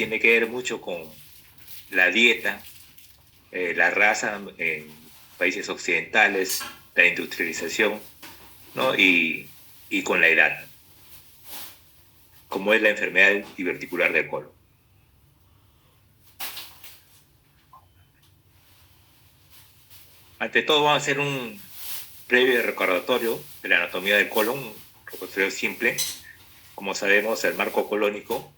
tiene que ver mucho con la dieta, la raza en países occidentales, la industrialización, ¿no? Y con la edad, como es la enfermedad diverticular del colon. Ante todo, vamos a hacer un breve recordatorio de la anatomía del colon, un recordatorio simple. Como sabemos, el marco colónico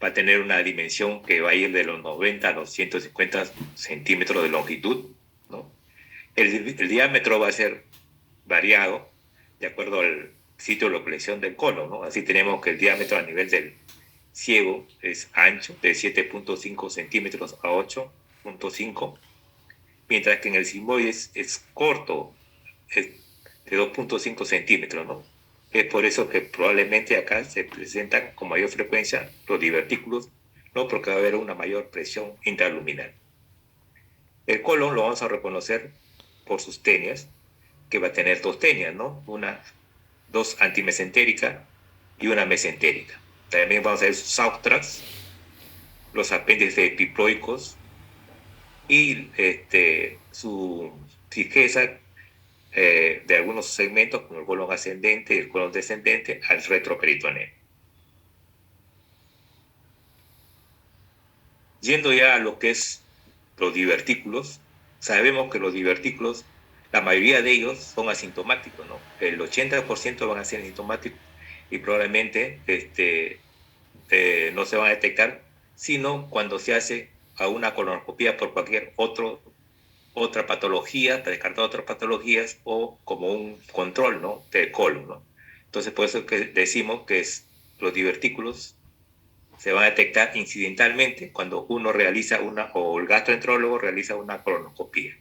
va a tener una dimensión que va a ir de los 90 a los 150 centímetros de longitud, ¿no? El diámetro va a ser variado de acuerdo al sitio de localización del colon, ¿no? Así tenemos que el diámetro a nivel del ciego es ancho, de 7.5 centímetros a 8.5, mientras que en el sigmoides es corto, es de 2.5 centímetros, ¿no? Es por eso que probablemente acá se presentan con mayor frecuencia los divertículos, ¿no? Porque va a haber una mayor presión intraluminal. El colon lo vamos a reconocer por sus tenias, que va a tener dos tenias, ¿no? Dos antimesentéricas y una mesentérica. También vamos a ver sus substrats, los apéndices epiploicos y su fijeza de algunos segmentos como el colon ascendente y el colon descendente al retroperitoneo. Yendo ya a lo que es los divertículos, sabemos que los divertículos, la mayoría de ellos son asintomáticos, ¿no? El 80% van a ser asintomáticos y probablemente no se van a detectar, sino cuando se hace a una colonoscopia por cualquier otra patología, para descartar otras patologías o como un control, ¿no? Del colon, ¿no? Entonces, por eso que decimos que los divertículos se van a detectar incidentalmente cuando uno realiza o el gastroenterólogo realiza una colonoscopia.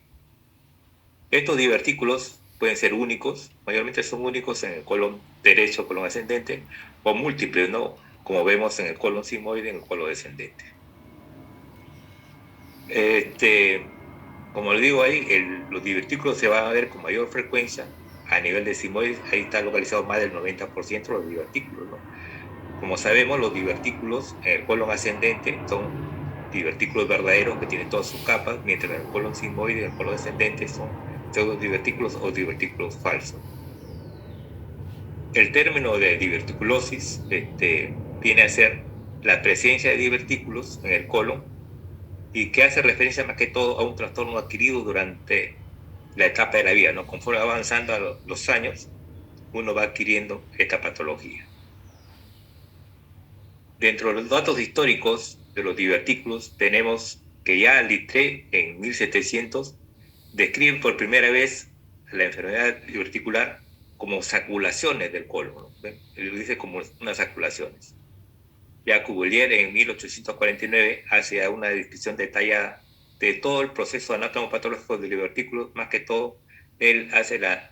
Estos divertículos pueden ser únicos, mayormente son únicos en el colon derecho, colon ascendente, o múltiples, ¿no? Como vemos en el colon sigmoide y en el colon descendente. Como le digo ahí, los divertículos se van a ver con mayor frecuencia a nivel de sigmoide. Ahí está localizado más del 90% de los divertículos, ¿no? Como sabemos, los divertículos en el colon ascendente son divertículos verdaderos que tienen todas sus capas, mientras en el colon sigmoide y el colon descendente son pseudodivertículos o divertículos falsos. El término de diverticulosis viene a ser la presencia de divertículos en el colon y que hace referencia más que todo a un trastorno adquirido durante la etapa de la vida, ¿no? Conforme va avanzando los años, uno va adquiriendo esta patología. Dentro de los datos históricos de los divertículos tenemos que ya Littré en 1700 describe por primera vez la enfermedad diverticular como saculaciones del colon, ¿no? Él lo dice como unas saculaciones. Ya Cuvier en 1849 hace una descripción detallada de todo el proceso anatomopatológico del divertículo, más que todo, él hace la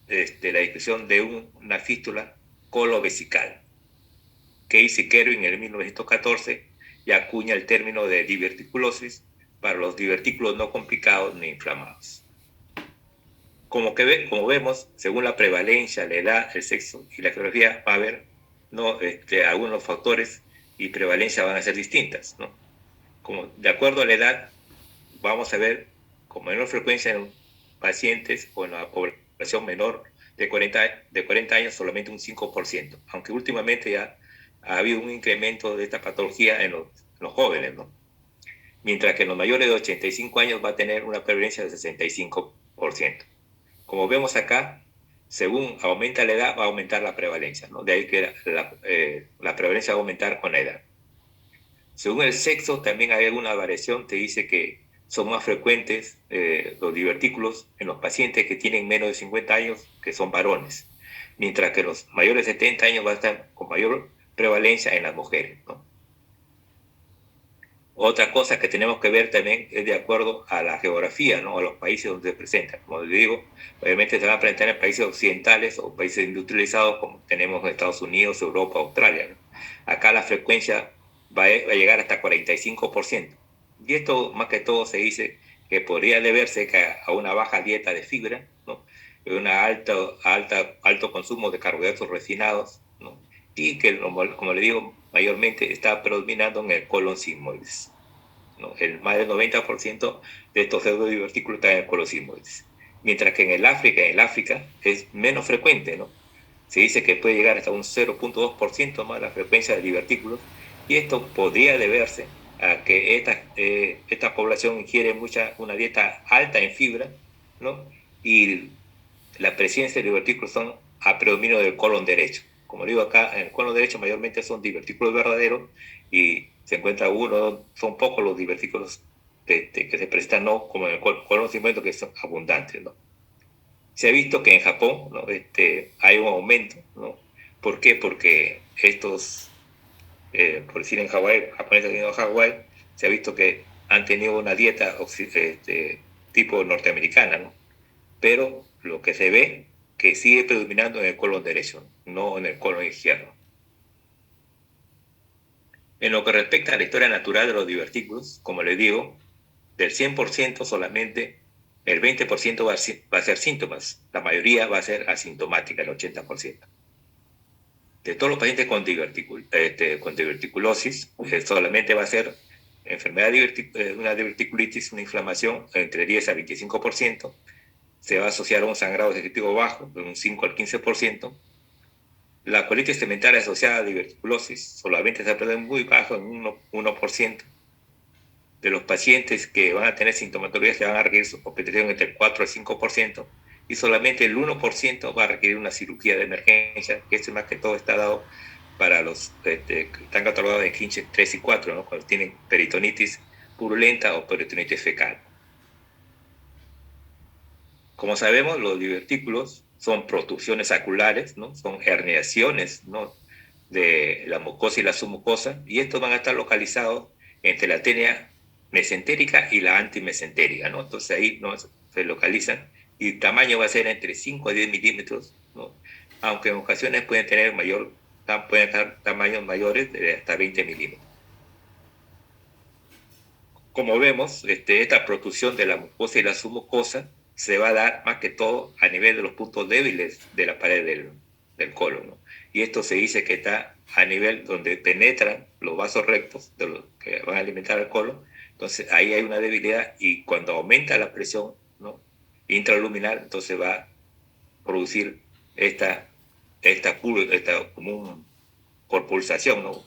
descripción de una fístula colovesical. Casey Kerwin en el 1914 ya acuña el término de diverticulosis para los divertículos no complicados ni inflamados. Como vemos, según la prevalencia, la edad, el sexo y la geografía, va a haber, ¿no? Algunos factores y prevalencia van a ser distintas, ¿no? Como de acuerdo a la edad, vamos a ver con menor frecuencia en pacientes o en la población menor de 40 años solamente un 5%, aunque últimamente ya ha habido un incremento de esta patología en los jóvenes, ¿no? Mientras que en los mayores de 85 años va a tener una prevalencia de 65%. Como vemos acá, según aumenta la edad, va a aumentar la prevalencia, ¿no? De ahí que la prevalencia va a aumentar con la edad. Según el sexo, también hay alguna variación, te dice que son más frecuentes los divertículos en los pacientes que tienen menos de 50 años, que son varones, mientras que los mayores de 70 años van a estar con mayor prevalencia en las mujeres, ¿no? Otra cosa que tenemos que ver también es de acuerdo a la geografía, ¿no? A los países donde se presenta. Como les digo, obviamente se van a presentar en países occidentales o países industrializados como tenemos en Estados Unidos, Europa, Australia, ¿no? Acá la frecuencia va a llegar hasta 45%. Y esto más que todo se dice que podría deberse a una baja dieta de fibra, ¿no? Un alto consumo de carbohidratos refinados, ¿no? Y que, como le digo, mayormente está predominando en el colon sigmoides, ¿no? Más del 90% de estos pseudodivertículos están en el colon sigmoides. Mientras que en el África es menos frecuente, ¿no? Se dice que puede llegar hasta un 0.2% más la frecuencia de divertículos, y esto podría deberse a que esta población ingiere una dieta alta en fibra, ¿no? Y la presencia de divertículos son a predominio del colon derecho. Como digo acá, en el colon derecho mayormente son divertículos verdaderos, y se encuentra son pocos los divertículos que se prestan, no como en el colon sigmoide, que son abundantes, ¿no? Se ha visto que en Japón, ¿no? Hay un aumento, ¿no? ¿Por qué? Porque por decir en Hawái, japoneses que han ido a Hawái, se ha visto que han tenido una dieta tipo norteamericana, ¿no? Pero lo que se ve que sigue predominando en el colon derecho, no en el colon izquierdo. En lo que respecta a la historia natural de los divertículos, como les digo, del 100% solamente el 20% va a ser síntomas, la mayoría va a ser asintomática, el 80%. De todos los pacientes con diverticulosis, solamente va a ser una diverticulitis, una inflamación entre 10 a 25%, se va a asociar a un sangrado digestivo bajo, de un 5 al 15%. La colitis segmental asociada a diverticulosis solamente se aprende muy bajo, en 1%. De los pacientes que van a tener sintomatología se van a requerir su hospitalización entre el 4 al 5%, y solamente el 1% va a requerir una cirugía de emergencia, que esto más que todo está dado para los que están catalogados en Kinshasa 3 y 4, ¿no? Cuando tienen peritonitis purulenta o peritonitis fecal. Como sabemos, los divertículos son protrusiones saculares, ¿no? Son herniaciones, ¿no? De la mucosa y la submucosa, y estos van a estar localizados entre la tenia mesentérica y la antimesentérica, ¿no? Entonces ahí, ¿no?, se localizan, y el tamaño va a ser entre 5 a 10 milímetros, ¿no? Aunque en ocasiones pueden tener tamaños mayores de hasta 20 milímetros. Como vemos, esta protrusión de la mucosa y la submucosa se va a dar más que todo a nivel de los puntos débiles de la pared del colon, ¿no? Y esto se dice que está a nivel donde penetran los vasos rectos de los que van a alimentar al colon. Entonces ahí hay una debilidad, y cuando aumenta la presión, ¿no?, intraluminal, entonces va a producir como por pulsación, ¿no?,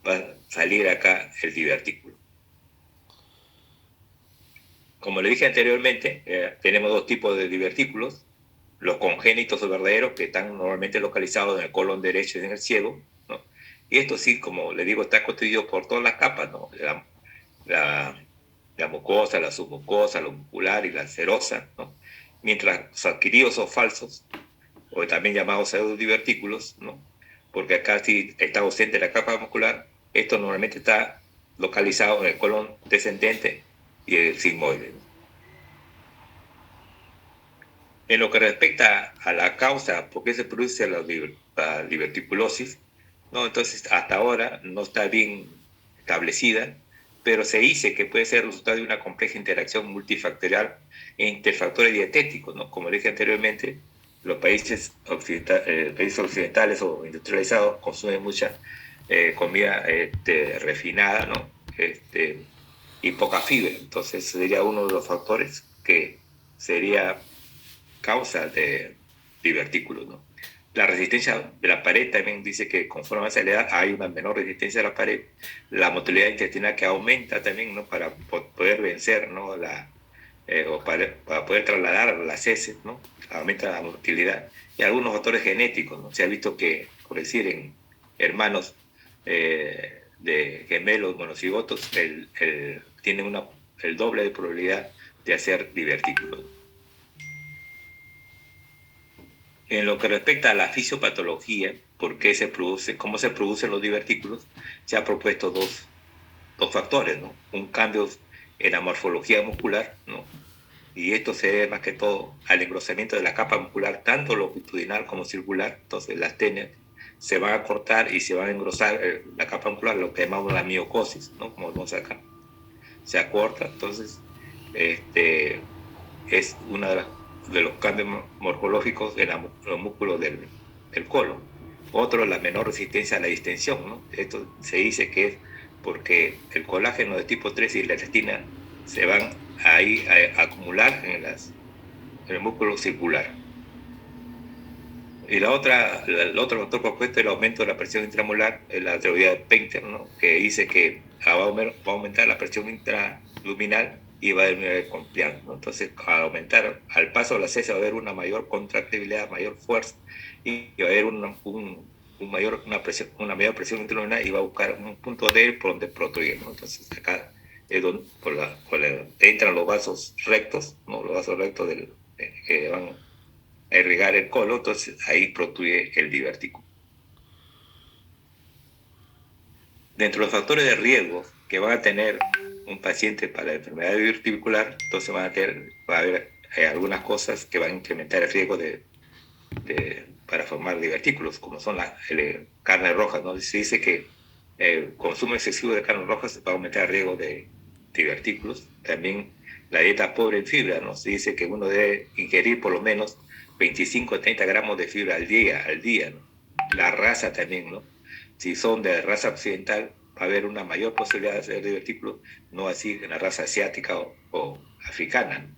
va a salir acá el divertículo. Como le dije anteriormente, tenemos dos tipos de divertículos: los congénitos o verdaderos, que están normalmente localizados en el colon derecho y en el ciego, ¿no? Y esto sí, como le digo, está constituido por todas las capas, ¿no? La mucosa, la submucosa, la muscular y la serosa, ¿no? Mientras los adquiridos o falsos, o también llamados pseudodivertículos, ¿no?, porque acá sí está ausente la capa muscular, esto normalmente está localizado en el colon descendente y el sigmoide. En lo que respecta a la causa por qué se produce la diverticulosis, ¿no?, entonces hasta ahora no está bien establecida, pero se dice que puede ser el resultado de una compleja interacción multifactorial entre factores dietéticos, ¿no? Como dije anteriormente, los países occidentales o industrializados consumen mucha comida refinada, ¿no? Y poca fibra. Entonces sería uno de los factores que sería causa de divertículos, ¿no? La resistencia de la pared también dice que conforme avanza la edad hay una menor resistencia de la pared, la motilidad intestinal que aumenta también, ¿no?, para poder vencer, ¿no?, o para poder trasladar las heces, ¿no?, aumenta la motilidad, y algunos factores genéticos, ¿no? Se ha visto que, por decir, en hermanos de gemelos monocigotos, tienen el doble de probabilidad de hacer divertículos. En lo que respecta a la fisiopatología, cómo se producen los divertículos, se ha propuesto dos factores, ¿no? Un cambio en la morfología muscular, ¿no? Y esto se debe más que todo al engrosamiento de la capa muscular, tanto longitudinal como circular. Entonces las tenias se van a cortar y se va a engrosar la capa muscular, lo que llamamos la miocosis, ¿no?, como vemos acá. Se acorta, entonces es uno de los cambios morfológicos en los músculos del colon. Otro, la menor resistencia a la distensión, ¿no? Esto se dice que es porque el colágeno de tipo 3 y la elastina se van ahí a acumular en el músculo circular. Y el otro factor compuesto es el aumento de la presión intramuscular, la teoría de Painter, ¿no? Que dice que va a aumentar la presión intraluminal y va a disminuir el compliance, ¿no? Entonces, al aumentar, al paso de la cesa va a haber una mayor contractibilidad, mayor fuerza y va a haber una mayor presión intraluminal y va a buscar un punto débil por donde protruir, ¿no? Entonces, acá es donde entran los vasos rectos, ¿no? Los vasos rectos que van a irrigar el colon, entonces ahí protruye el divertículo. Dentro de los factores de riesgo que van a tener un paciente para la enfermedad diverticular, entonces va a haber algunas cosas que van a incrementar el riesgo para formar divertículos, como son las carnes rojas, ¿no? Se dice que el consumo excesivo de carnes rojas va a aumentar el riesgo de divertículos. También la dieta pobre en fibra, ¿no? Se dice que uno debe ingerir por lo menos 25 a 30 gramos de fibra al día, ¿no? La raza también, ¿no? Si son de raza occidental, va a haber una mayor posibilidad de hacer divertículos, no así en la raza asiática o africana, ¿no?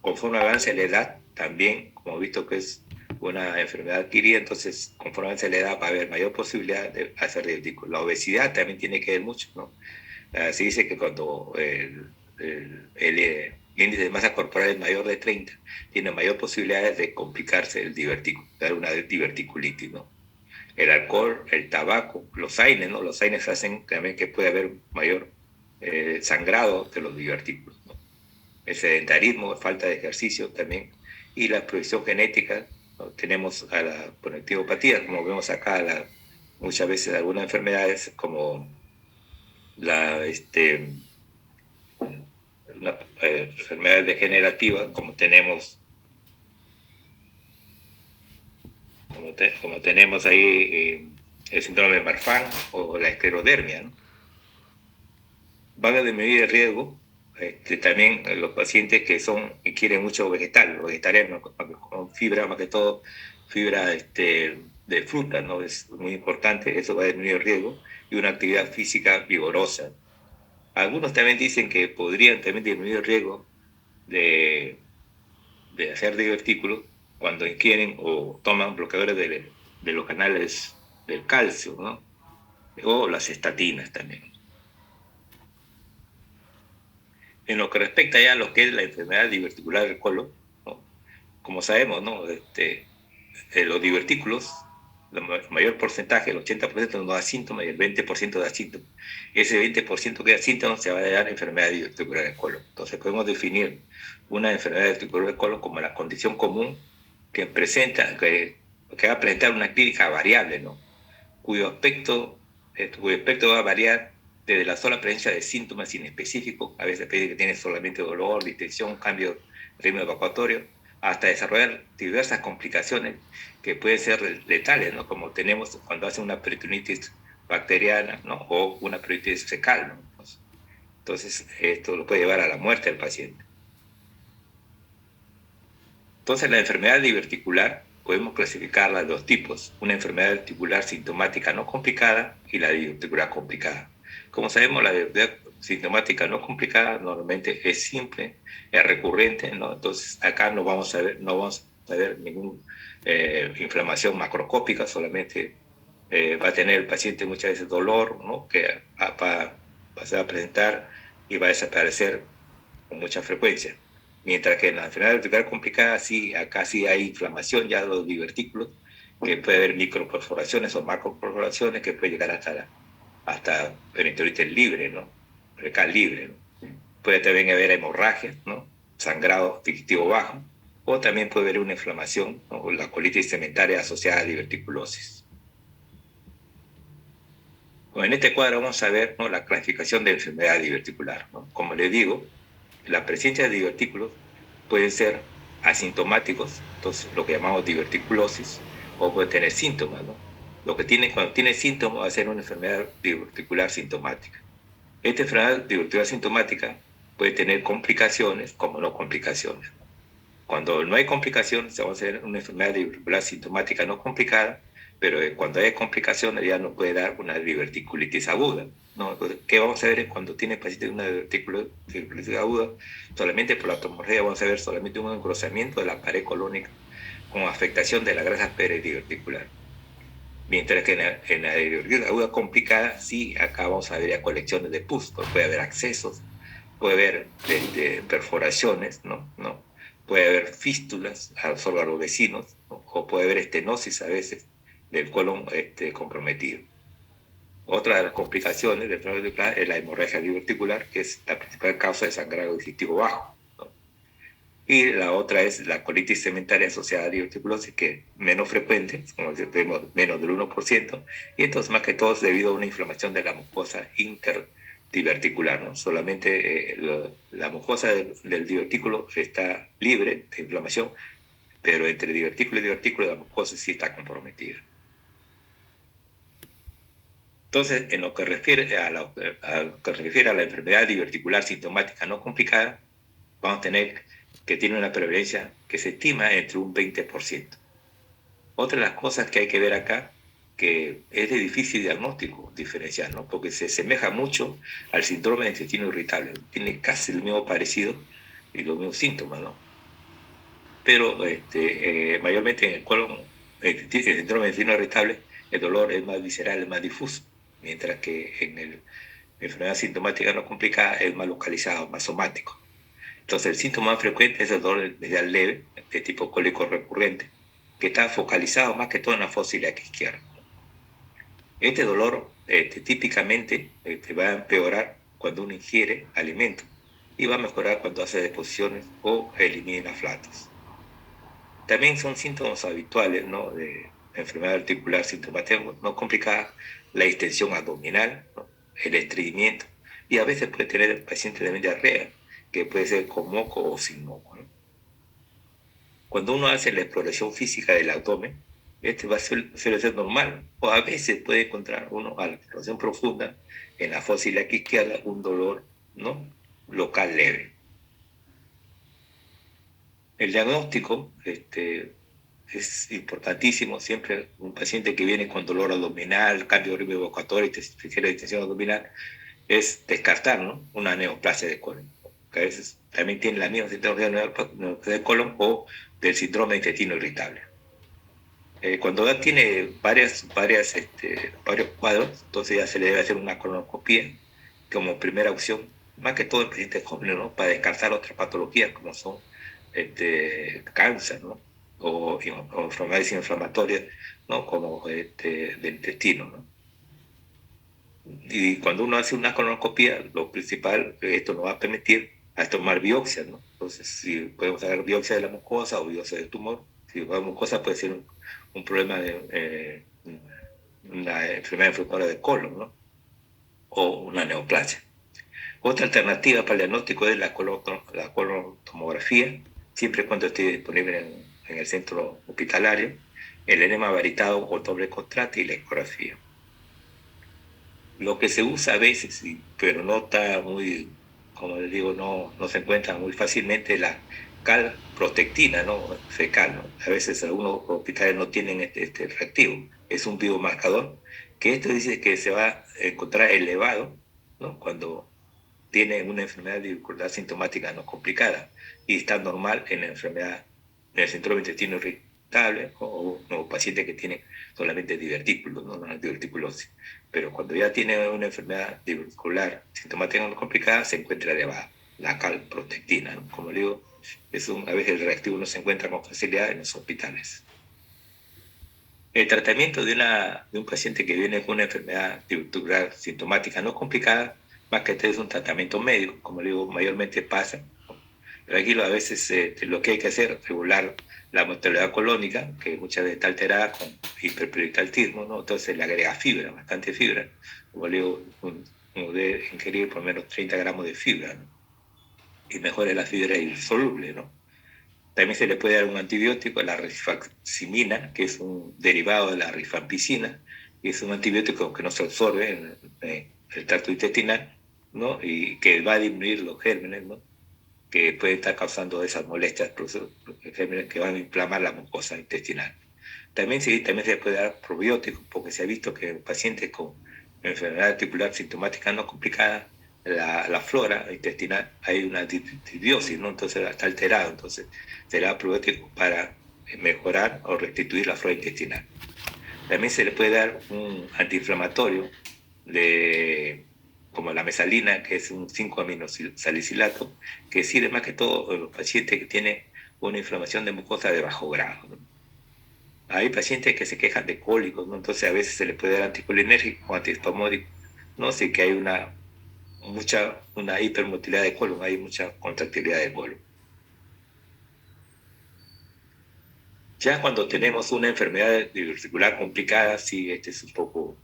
Conforme avance la edad, también, como he visto que es una enfermedad adquirida, entonces conforme avance la edad va a haber mayor posibilidad de hacer divertículos. La obesidad también tiene que ver mucho, ¿no? Se dice que cuando el índice de masa corporal es mayor de 30, tiene mayor posibilidades de complicarse el divertículo, dar una diverticulitis, ¿no? El alcohol, el tabaco, los AINES, ¿no? Los AINES hacen también que puede haber mayor sangrado de los divertículos, ¿no? El sedentarismo, falta de ejercicio también, y la predisposición genética, ¿no? Tenemos a la conectivopatía, como vemos acá, muchas veces algunas enfermedades como una enfermedad degenerativa, como tenemos ahí el síndrome de Marfan o la esclerodermia, ¿no? Van a disminuir el riesgo también los pacientes que quieren mucho vegetarianos, con fibra, más que todo fibra de fruta, ¿no? Es muy importante, eso va a disminuir el riesgo, y una actividad física vigorosa. Algunos también dicen que podrían también disminuir el riesgo de hacer divertículos cuando ingieren o toman bloqueadores de los canales del calcio, ¿no? O las estatinas también. En lo que respecta ya a lo que es la enfermedad diverticular del colon, ¿no? Como sabemos, ¿no? Los divertículos, el mayor porcentaje, el 80% no da síntomas y el 20% da síntomas. Ese 20% que da síntomas se va a dar enfermedad diverticular del colon. Entonces podemos definir una enfermedad diverticular del colon como la condición común que va a presentar una clínica variable, ¿no? Cuyo aspecto va a variar desde la sola presencia de síntomas inespecíficos, a veces pide que tiene solamente dolor, distensión, cambio de ritmo evacuatorio, hasta desarrollar diversas complicaciones que pueden ser letales, ¿no? Como tenemos cuando hace una peritonitis bacteriana, ¿no? O una peritonitis fecal, ¿no? Entonces, esto lo puede llevar a la muerte del paciente. Entonces, la enfermedad diverticular podemos clasificarla en dos tipos: una enfermedad diverticular sintomática no complicada y la diverticular complicada. Como sabemos, la diverticular sintomática no complicada normalmente es simple, es recurrente, ¿no? Entonces, acá no vamos a ver ninguna inflamación macroscópica, solamente va a tener el paciente muchas veces dolor, ¿no? Que va a presentar y va a desaparecer con mucha frecuencia. Mientras que en la enfermedad vertical complicada, sí, acá sí hay inflamación ya de los divertículos, que puede haber microperforaciones o macroperforaciones que puede llegar hasta peritonitis libre, ¿no? Fecal libre, ¿no? Puede también haber hemorragia, ¿no? Sangrado digestivo bajo, o también puede haber una inflamación, ¿no? O la colitis cementaria asociada a diverticulosis. Bueno, en este cuadro vamos a ver, ¿no?, la clasificación de enfermedad diverticular, ¿no? Como les digo, la presencia de divertículos pueden ser asintomáticos, entonces lo que llamamos diverticulosis, o puede tener síntomas, ¿no? Cuando tiene síntomas va a ser una enfermedad diverticular sintomática. Esta enfermedad diverticular sintomática puede tener complicaciones como no complicaciones. Cuando no hay complicaciones, vamos a hacer una enfermedad diverticular sintomática no complicada, pero cuando hay complicaciones ya nos puede dar una diverticulitis aguda, ¿no? Entonces, ¿qué vamos a ver cuando tiene el paciente una diverticulitis aguda? Solamente por la tomografía vamos a ver solamente un engrosamiento de la pared colónica con afectación de la grasa peridiverticular. Mientras que en la diverticulitis aguda complicada, sí, acá vamos a ver ya colecciones de pus, puede haber accesos, puede haber perforaciones, ¿no? Puede haber fístulas a los órganos vecinos, ¿no? O puede haber estenosis a veces del colon comprometido. Otra de las complicaciones del problema diverticular es la hemorragia diverticular, que es la principal causa de sangrado digestivo bajo, ¿no? Y la otra es la colitis segmentaria asociada a diverticulosis, que es menos frecuente, como decimos, menos del 1%, y entonces más que todo es debido a una inflamación de la mucosa interdiverticular, ¿no? Solamente la mucosa del divertículo está libre de inflamación, pero entre divertículo y divertículo la mucosa sí está comprometida. Entonces, en lo que refiere a lo que refiere a la enfermedad diverticular sintomática no complicada, vamos a tener que tiene una prevalencia que se estima entre un 20%. Otra de las cosas que hay que ver acá, que es de difícil diagnóstico diferenciar, ¿no? Porque se asemeja mucho al síndrome de intestino irritable, tiene casi el mismo parecido y los mismos síntomas, ¿no? Pero mayormente en el colon, el síndrome de intestino irritable, el dolor es más visceral, es más difuso, mientras que en la enfermedad sintomática no complicada es más localizado, más somático. Entonces, el síntoma más frecuente es el dolor medial leve, de tipo cólico recurrente, que está focalizado más que todo en la fosa ilíaca izquierda. Este dolor típicamente va a empeorar cuando uno ingiere alimento y va a mejorar cuando hace deposiciones o elimina flatos. También son síntomas habituales, ¿no?, de enfermedad articular sintomática no complicada, la distensión abdominal, ¿no?, el estreñimiento, y a veces puede tener el paciente también diarrea, que puede ser con moco o sin moco, ¿no? Cuando uno hace la exploración física del abdomen, suele ser normal, o a veces puede encontrar uno a la exploración profunda en la fosa ilíaca izquierda un dolor, ¿no?, local leve. El diagnóstico es importantísimo. Siempre un paciente que viene con dolor abdominal, cambio de ritmo evocatorio y ligera distensión abdominal, es descartar, ¿no?, una neoplasia de colon, que a veces también tiene la misma síndrome de colon o del síndrome de intestino irritable. Cuando ya tiene varios cuadros, entonces ya se le debe hacer una colonoscopía como primera opción, más que todo en pacientes jóvenes, ¿no?, para descartar otras patologías como son cáncer, ¿no?, o enfermedades inflamatorias, ¿no?, como del intestino, ¿no? Y cuando uno hace una colonoscopía, lo principal, esto nos va a permitir a tomar biopsias, ¿no? Entonces, si podemos hacer biopsia de la mucosa o biopsia del tumor, si la mucosa puede ser un problema de una enfermedad inflamatoria de colon, ¿no?, o una neoplasia. Otra alternativa para el diagnóstico es la colontomografía, siempre y cuando esté disponible en el centro hospitalario, el enema varitado o doble contraste y la ecografía. Lo que se usa a veces, pero no está muy, como les digo, no se encuentra muy fácilmente, la calprotectina, ¿no?, fecal, ¿no? A veces algunos hospitales no tienen este reactivo. Es un biomarcador que esto dice que se va a encontrar elevado, ¿no?, cuando tiene una enfermedad de diverticular sintomática no complicada y está normal en la enfermedad del síndrome de intestino irritable o paciente que tiene solamente divertículos, no diverticulosis. Pero cuando ya tiene una enfermedad diverticular sintomática no complicada, se encuentra elevada la calprotectina, ¿no? Como digo, a veces el reactivo no se encuentra con facilidad en los hospitales. El tratamiento de un paciente que viene con una enfermedad diverticular sintomática no complicada, más que todo es un tratamiento médico, como digo, mayormente pasa, ¿no? Pero aquí a veces lo que hay que hacer es regular la motilidad colónica, que muchas veces está alterada con hiperperistaltismo, ¿no? Entonces le agrega fibra, bastante fibra. Como digo, uno debe ingerir por lo menos 30 gramos de fibra, ¿no?, y mejora la fibra insoluble, ¿no? También se le puede dar un antibiótico, la rifaximina, que es un derivado de la rifampicina, y es un antibiótico que no se absorbe en el tracto intestinal, ¿no?, y que va a disminuir los gérmenes, ¿no?, que pueden estar causando esas molestias, gérmenes que van a inflamar la mucosa intestinal. También se puede dar probióticos, porque se ha visto que en pacientes con enfermedad articular sintomática no complicada, la flora intestinal hay una disbiosis, ¿no? Entonces está alterado, entonces se le da probiótico para mejorar o restituir la flora intestinal. También se le puede dar un antiinflamatorio como la mesalina, que es un 5-aminosalicilato, que sirve más que todo en los pacientes que tienen una inflamación de mucosa de bajo grado, ¿no? Hay pacientes que se quejan de cólicos, ¿no? Entonces a veces se le puede dar anticolinérgico o antiespasmódico, ¿no? Sí que hay una hipermotilidad de colon, hay mucha contractilidad de colon. Ya cuando tenemos una enfermedad diverticular complicada, sí, este es un poco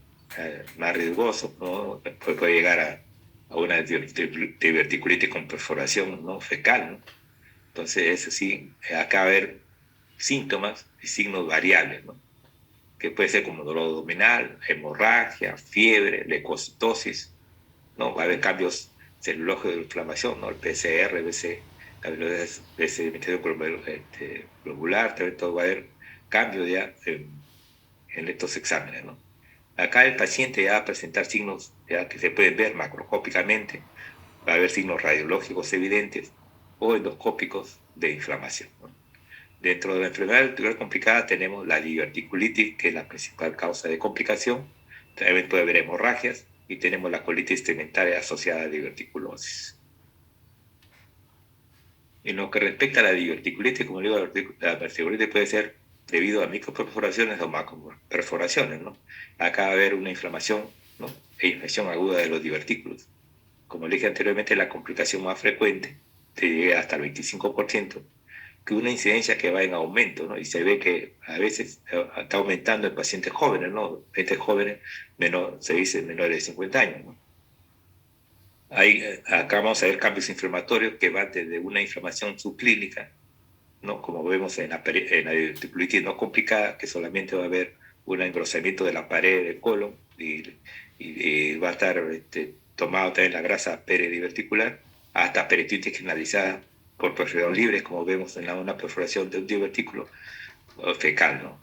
más riesgoso, ¿no? Puede llegar a una diverticulitis con perforación, ¿no? Fecal, ¿no? Entonces, eso sí, acá va a haber síntomas y signos variables, ¿no? Que puede ser como dolor abdominal, hemorragia, fiebre, leucocitosis, ¿no? Va a haber cambios celulógicos de inflamación, ¿no? El PCR, BC, ese globular, también todo va a haber cambios ya en estos exámenes, ¿no? Acá el paciente ya va a presentar signos ya que se pueden ver macroscópicamente, va a haber signos radiológicos evidentes o endoscópicos de inflamación, ¿no? Dentro de la enfermedad articular complicada tenemos la diverticulitis, que es la principal causa de complicación. También puede haber hemorragias y tenemos la colitis segmentaria asociada a diverticulosis. En lo que respecta a la diverticulitis, como digo, la diverticulitis puede ser debido a microperforaciones o macroperforaciones, ¿no? Acá va a haber una inflamación, ¿no? E infección aguda de los divertículos. Como dije anteriormente, la complicación más frecuente te llega hasta el 25%, que una incidencia que va en aumento, ¿no? Y se ve que a veces está aumentando en pacientes jóvenes, ¿no? Pacientes jóvenes, se dice menores de 50 años, ¿no? Acá vamos a ver cambios inflamatorios que van desde una inflamación subclínica, ¿no? Como vemos en la diverticulitis no complicada, que solamente va a haber un engrosamiento de la pared del colon y va a estar tomado también la grasa peridiverticular, hasta peritonitis generalizada por perforación libre, como vemos en una perforación de un divertículo fecal, ¿no?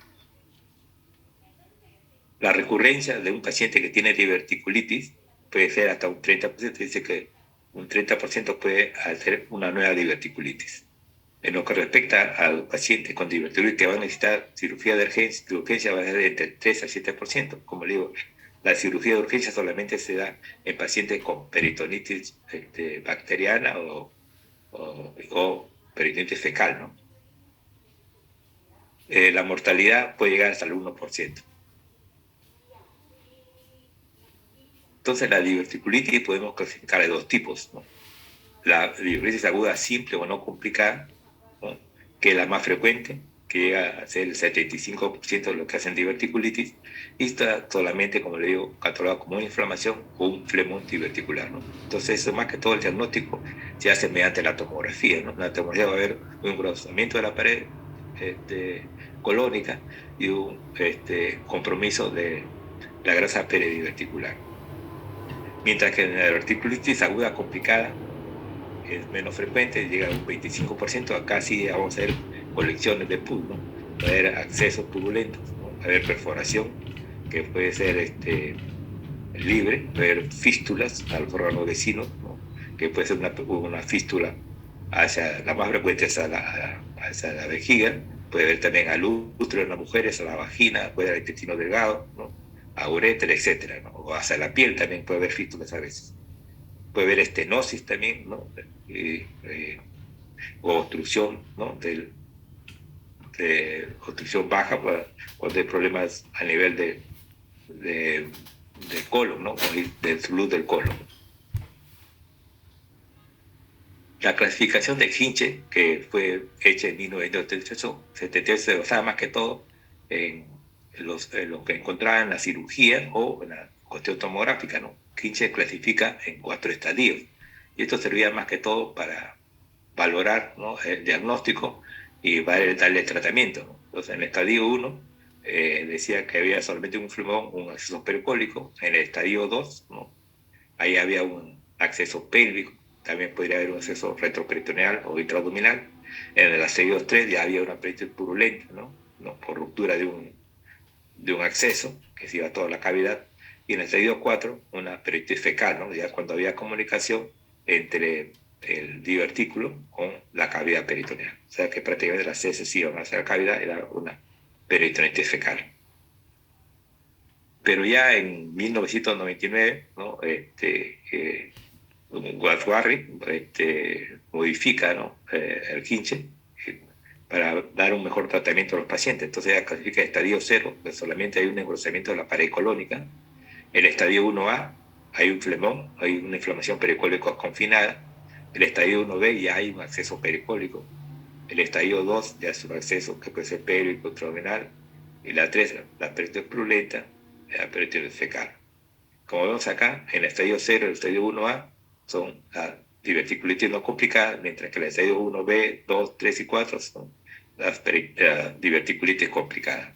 La recurrencia de un paciente que tiene diverticulitis puede ser hasta un 30%, dice que un 30% puede hacer una nueva diverticulitis. En lo que respecta al paciente con diverticulitis que va a necesitar cirugía de urgencia va a ser de entre 3 al 7%. Como le digo, la cirugía de urgencia solamente se da en pacientes con peritonitis bacteriana o peritonitis fecal, ¿no? La mortalidad puede llegar hasta el 1%. Entonces, la diverticulitis podemos clasificar de dos tipos, ¿no? La diverticulitis aguda simple o no complicada, ¿no? Que es la más frecuente, que llega a ser el 75% de lo que hacen diverticulitis, y está solamente, como le digo, catalogado como una inflamación o un flemón diverticular, ¿no? Entonces, eso más que todo el diagnóstico se hace mediante la tomografía, ¿no? En la tomografía va a haber un engrosamiento de la pared colónica y un compromiso de la grasa peridiverticular. Mientras que en la diverticulitis aguda complicada es menos frecuente, llega a un 25%, acá sí vamos a ver colecciones de pus, ¿no? Va a haber accesos purulentos, ¿no? Va a haber perforación, que puede ser libre, va a haber fístulas al órgano vecino, ¿no? Que puede ser una fístula la más frecuente hacia la vejiga, puede haber también al útero en las mujeres, a la vagina, puede haber intestino delgado, ¿no? A uretra, etcétera, ¿no? O hacia la piel también puede haber fístulas a veces. Puede haber estenosis también, ¿no? O obstrucción, ¿no? De obstrucción baja cuando hay problemas a nivel del colon, ¿no? Del flujo del colon. La clasificación de Hinche, que fue hecha en 1978, se basaba más que todo en lo que encontraba en la cirugía o en la cuestión tomográfica, ¿no? Hinche clasifica en 4 estadios, y esto servía más que todo para valorar, ¿no? El diagnóstico y darle tratamiento, ¿no? Entonces, en el estadio 1 decía que había solamente un flemón, un acceso pericólico. En el estadio 2, ¿no? Ahí había un acceso pélvico, también podría haber un acceso retroperitoneal o intraabdominal. En el estadio 3 ya había una peritonitis purulenta, ¿no? ¿no? Por ruptura de un acceso que se iba a toda la cavidad, y en el estadio 4 una peritonitis fecal, ¿no? Ya cuando había comunicación entre el divertículo con la cavidad peritoneal. O sea que prácticamente las heces iban hacia la cavidad, era una peritonitis fecal. Pero ya en 1999, ¿no? Guatwarri modifica, ¿no? El quinche para dar un mejor tratamiento a los pacientes. Entonces ya clasifica el estadio 0, que solamente hay un engrosamiento de la pared colónica. El estadio 1A hay un flemón, hay una inflamación pericólica confinada. El estadio 1B ya hay un acceso pericólico. El estadio 2 ya es un acceso que puede ser pélvico, intraabdominal. Y la 3, la peritonitis purulenta, la peritonitis fecal. Como vemos acá, en el estadio 0 y el estadio 1A son la diverticulitis no complicada, mientras que el estadio 1B, 2, 3 y 4 son las diverticulitis complicadas.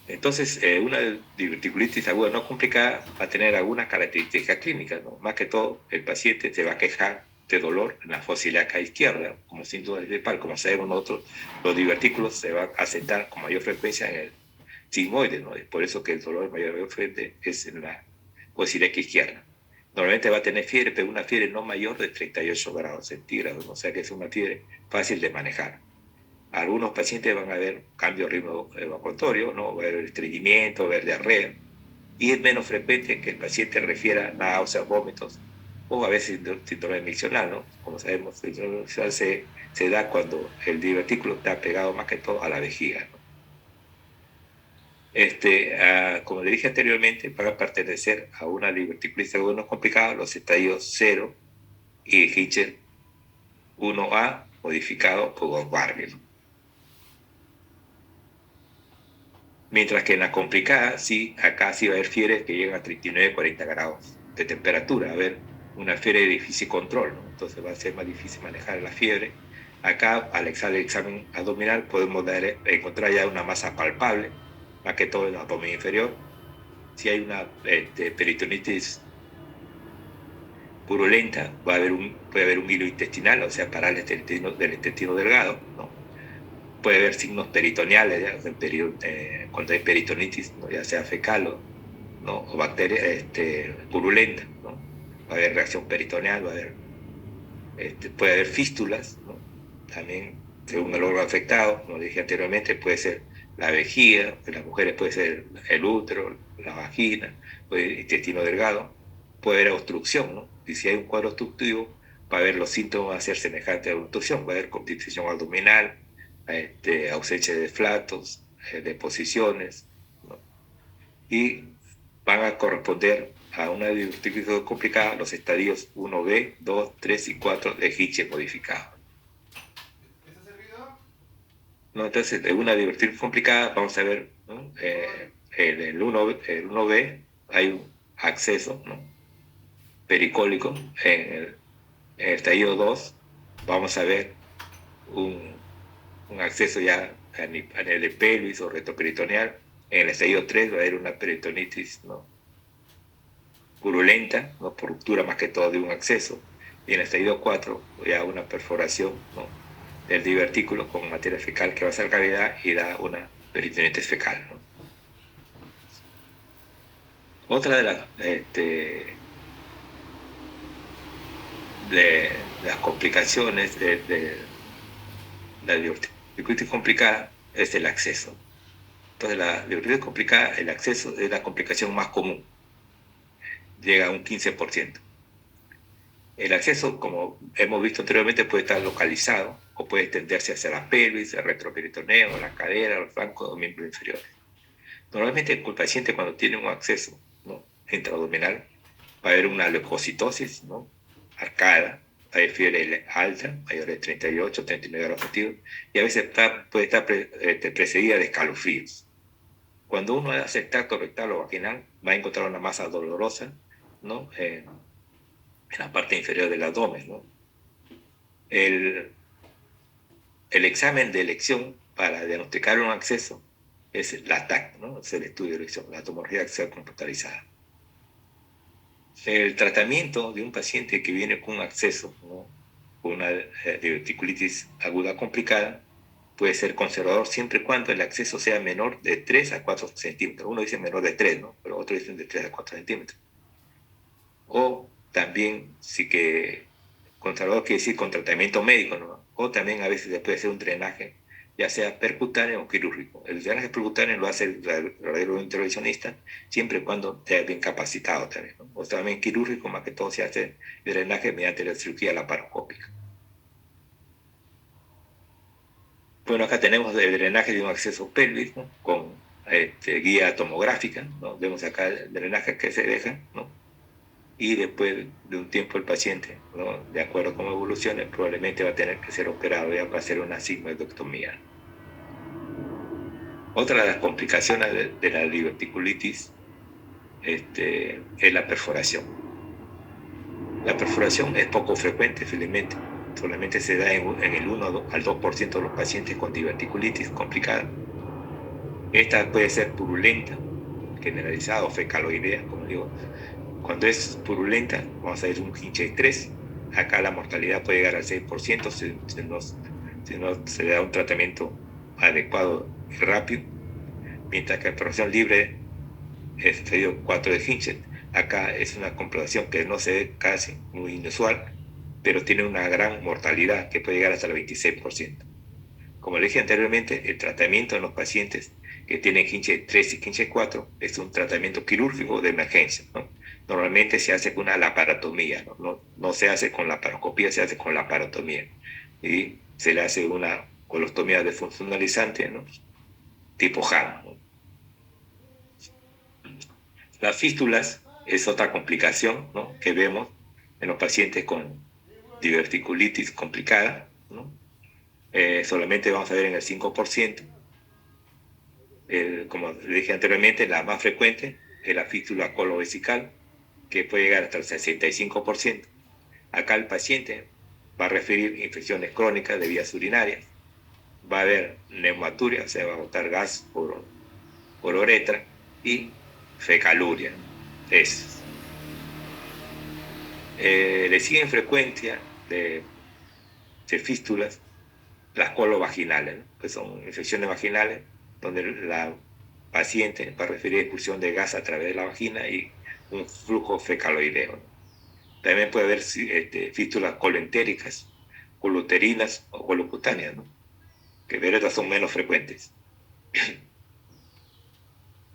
Entonces, una diverticulitis aguda no complicada va a tener algunas características clínicas, ¿no? Más que todo, el paciente se va a quejar de dolor en la fosa ilíaca izquierda, como síntoma de par. Como sabemos nosotros, los divertículos se van a sentar con mayor frecuencia en el sigmoide, ¿no? Es por eso que el dolor de mayor frecuencia es en la fosa ilíaca izquierda. Normalmente va a tener fiebre, pero una fiebre no mayor de 38 grados centígrados, o sea que es una fiebre fácil de manejar. Algunos pacientes van a ver cambio de ritmo evacuatorio, ¿no? Va a haber estreñimiento, va a haber diarrea, y es menos frecuente que el paciente refiera náuseas, vómitos, o a veces síndrome miccional, ¿no? Como sabemos, el síndrome miccional se da cuando el divertículo está pegado más que todo a la vejiga, ¿no? Como le dije anteriormente, para pertenecer a una diverticulitis aguda no complicada, los estadios 0 y Hitcher 1A modificado por Barber. Mientras que en la complicada, sí, acá sí va a haber fiebres que llegan a 39, 40 grados de temperatura. Va a haber una fiebre de difícil control, ¿no? Entonces va a ser más difícil manejar la fiebre. Acá, al hacer el examen abdominal, podemos encontrar ya una masa palpable, más que todo en el abdomen inferior. Si hay una peritonitis purulenta, puede haber un hilo intestinal, o sea, parálisis del intestino delgado, ¿no? Puede haber signos peritoneales, cuando hay peritonitis, ¿no? Ya sea fecal ¿no? O bacteria purulenta, ¿no? Va a haber reacción peritoneal, puede haber fístulas, ¿no? También, según el órgano afectado, como dije anteriormente, puede ser la vejiga, en las mujeres puede ser el útero, la vagina, el intestino delgado, puede haber obstrucción, ¿no? Y si hay un cuadro obstructivo, va a haber los síntomas a ser semejantes a la obstrucción, va a haber constitución abdominal, ausencia de flatos, deposiciones, ¿no? Y van a corresponder a una diverticulitis complicada los estadios 1B, 2, 3 y 4 de Hitcher modificado. ¿No? Entonces, en una diverticulitis complicada, vamos a ver, ¿no? En el 1B hay un acceso, ¿no? Pericólico. En el estadio 2 vamos a ver un acceso ya a nivel de pelvis o retroperitoneal. En el estadio 3 va a haber una peritonitis, ¿no? Purulenta, ¿no? Por ruptura más que todo de un acceso. Y en el estadio 4 ya una perforación, ¿no? Del divertículo con materia fecal que va a ser cavidad y da una peritonitis fecal, ¿no? Otra de las complicaciones de la diverticulitis complicada es el acceso. Entonces, la diverticulitis complicada, el acceso es la complicación más común, llega a un 15%. El acceso, como hemos visto anteriormente, puede estar localizado o puede extenderse hacia la pelvis, el retroperitoneo, la cadera, los flancos o miembros inferiores. Normalmente el paciente cuando tiene un acceso, ¿no? Intraabdominal, va a haber una leucocitosis, ¿no? Arcada, va a haber fiebre alta, mayor de 38, 39 grados centígrados, y a veces puede estar precedida de escalofríos. Cuando uno hace el tacto rectal o vaginal, va a encontrar una masa dolorosa, ¿no? En la parte inferior del abdomen, ¿no? El examen de elección para diagnosticar un acceso es la TAC, ¿no? Es el estudio de elección, la tomografía axial computarizada. El tratamiento de un paciente que viene con un acceso, ¿no? con una diverticulitis aguda complicada, puede ser conservador siempre y cuando el acceso sea menor de 3 a 4 centímetros. Uno dice menor de 3, ¿no? Pero otros dicen de 3 a 4 centímetros. O también, sí que conservador quiere decir con tratamiento médico, ¿no? O también a veces se puede hacer un drenaje, ya sea percutáneo o quirúrgico. El drenaje percutáneo lo hace el verdadero intervencionista, siempre y cuando esté bien capacitado también, ¿no? O también quirúrgico, más que todo se hace el drenaje mediante la cirugía laparoscópica. Bueno, acá tenemos el drenaje de un acceso pélvico con guía tomográfica, ¿no? Vemos acá el drenaje que se deja, ¿no? Y después de un tiempo el paciente, ¿no? De acuerdo a cómo evolucione, probablemente va a tener que ser operado ya para hacer una sigmoidectomía. Otra de las complicaciones de la diverticulitis es la perforación. La perforación es poco frecuente, felizmente. Solamente se da en el 1 al 2% de los pacientes con diverticulitis complicada. Esta puede ser purulenta, generalizada o fecaloidea, como digo. Cuando es purulenta, vamos a ver un hinche 3. Acá la mortalidad puede llegar al 6% si no se le da un tratamiento adecuado y rápido. Mientras que la perforación libre es 4 de Hinchet. Acá es una comprobación que no se ve casi, muy inusual, pero tiene una gran mortalidad que puede llegar hasta el 26%. Como le dije anteriormente, el tratamiento en los pacientes que tienen Hinche 3 y Hinche 4 es un tratamiento quirúrgico de emergencia, ¿no? Normalmente se hace con una laparotomía, no se hace con laparoscopía, se hace con laparotomía. Y se le hace una colostomía desfuncionalizante, ¿no? Tipo HAM, ¿no? Las fístulas es otra complicación, ¿no? Que vemos en los pacientes con diverticulitis complicada, ¿no? Solamente vamos a ver en el 5%. Como le dije anteriormente, la más frecuente es la fístula colovesical, que puede llegar hasta el 65%. Acá el paciente va a referir infecciones crónicas de vías urinarias, va a haber neumaturia, o sea, va a botar gas por uretra, y fecaluria. Le sigue en frecuencia de fístulas las colovaginales, ¿no? Que son infecciones vaginales donde la paciente va a referir expulsión de gas a través de la vagina y un flujo fecaloideo, ¿no? También puede haber fístulas colentéricas, coluterinas o colocutáneas, ¿no? Que de estas son menos frecuentes.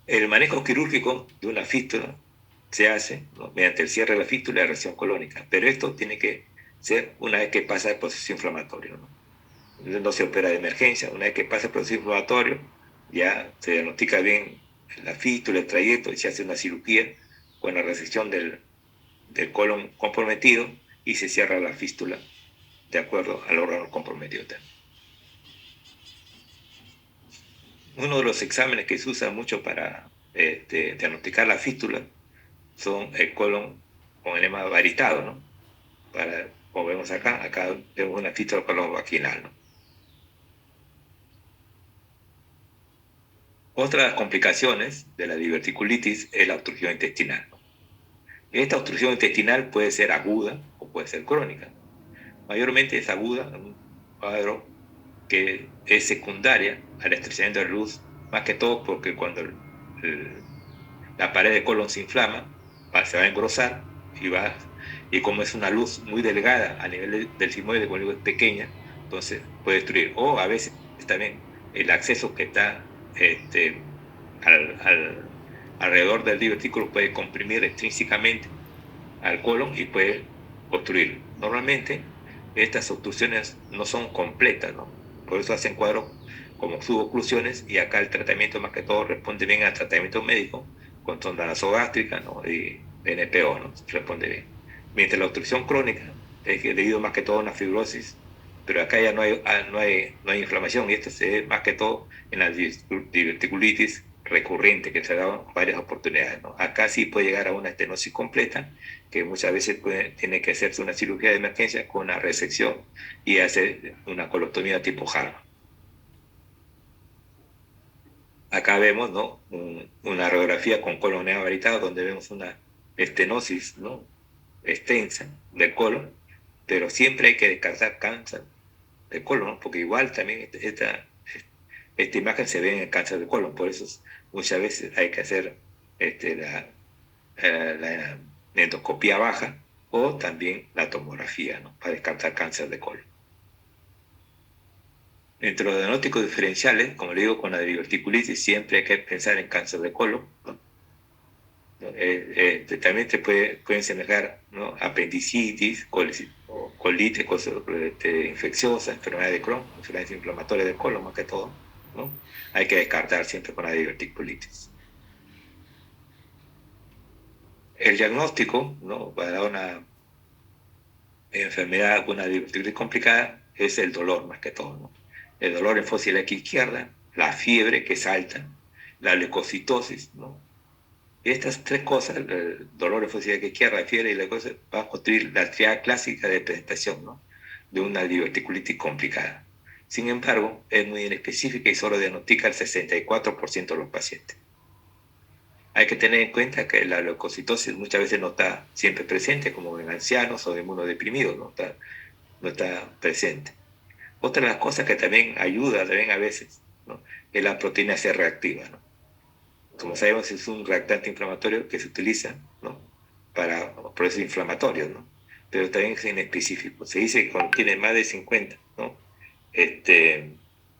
El manejo quirúrgico de una fístula se hace, ¿no?, mediante el cierre de la fístula y la reacción colónica, pero esto tiene que ser una vez que pasa el proceso inflamatorio, ¿no? No se opera de emergencia. Una vez que pasa el proceso inflamatorio, ya se diagnostica bien la fístula, el trayecto, y se hace una cirugía con la resección del colon comprometido y se cierra la fístula de acuerdo al órgano comprometido también. Uno de los exámenes que se usa mucho para diagnosticar la fístula son el colon con enema varitado, ¿no? Como vemos acá vemos una fístula colon vaginal, ¿no? Otras complicaciones de la diverticulitis es la obstrucción intestinal. Esta obstrucción intestinal puede ser aguda o puede ser crónica. Mayormente es aguda, un cuadro que es secundaria al estrechamiento de la luz, más que todo porque cuando la pared de colon se inflama, se va a engrosar y como es una luz muy delgada a nivel del sigmoide, como digo, es pequeña, entonces puede destruir. O a veces también el acceso que está alrededor del divertículo puede comprimir extrínsecamente al colon y puede obstruirlo. Normalmente estas obstrucciones no son completas, ¿no? Por eso hacen cuadros como suboclusiones, y acá el tratamiento más que todo responde bien al tratamiento médico con sonda nasogástrica, ¿no?, y NPO, ¿no? Responde bien. Mientras la obstrucción crónica es debido más que todo a una fibrosis, pero acá ya no hay inflamación, y esto se ve más que todo en la diverticulitis recurrente que se ha dado en varias oportunidades, ¿no? Acá sí puede llegar a una estenosis completa, que muchas veces tiene que hacerse una cirugía de emergencia con una resección y hacer una colostomía tipo HARP. Acá vemos, ¿no?, una radiografía con colon varitado donde vemos una estenosis, ¿no?, extensa del colon, pero siempre hay que descartar cáncer de colon, ¿no? Porque igual también esta imagen se ve en el cáncer de colon, por eso muchas veces hay que hacer la endoscopía baja o también la tomografía, ¿no? Para descartar cáncer de colon. Entre los diagnósticos diferenciales, como le digo, con la diverticulitis siempre hay que pensar en cáncer de colon, ¿no? También pueden semejar, ¿no? Apendicitis, colitis infecciosa, enfermedad de Crohn, enfermedades inflamatorias del colon más que todo, ¿no? Hay que descartar siempre con la diverticulitis. El diagnóstico, ¿no? Para una enfermedad con una diverticulitis complicada es el dolor más que todo, ¿no? El dolor en fosa ilíaca izquierda, la fiebre que es alta, la leucocitosis, ¿no? Y estas tres cosas, el dolor en fosa ilíaca izquierda, la fiebre y la cosa, va a construir la triada clásica de presentación, ¿no? De una diverticulitis complicada. Sin embargo, es muy inespecífica y solo diagnostica el 64% de los pacientes. Hay que tener en cuenta que la leucocitosis muchas veces no está siempre presente, como en ancianos o en inmunodeprimidos, no está presente. Otra de las cosas que también ayuda también a veces, ¿no? Es la proteína C reactiva, ¿no? Como sabemos, es un reactante inflamatorio que se utiliza, ¿no? Para procesos inflamatorios, ¿no? Pero también es inespecífico. Se dice que cuando tiene más de 50, ¿no?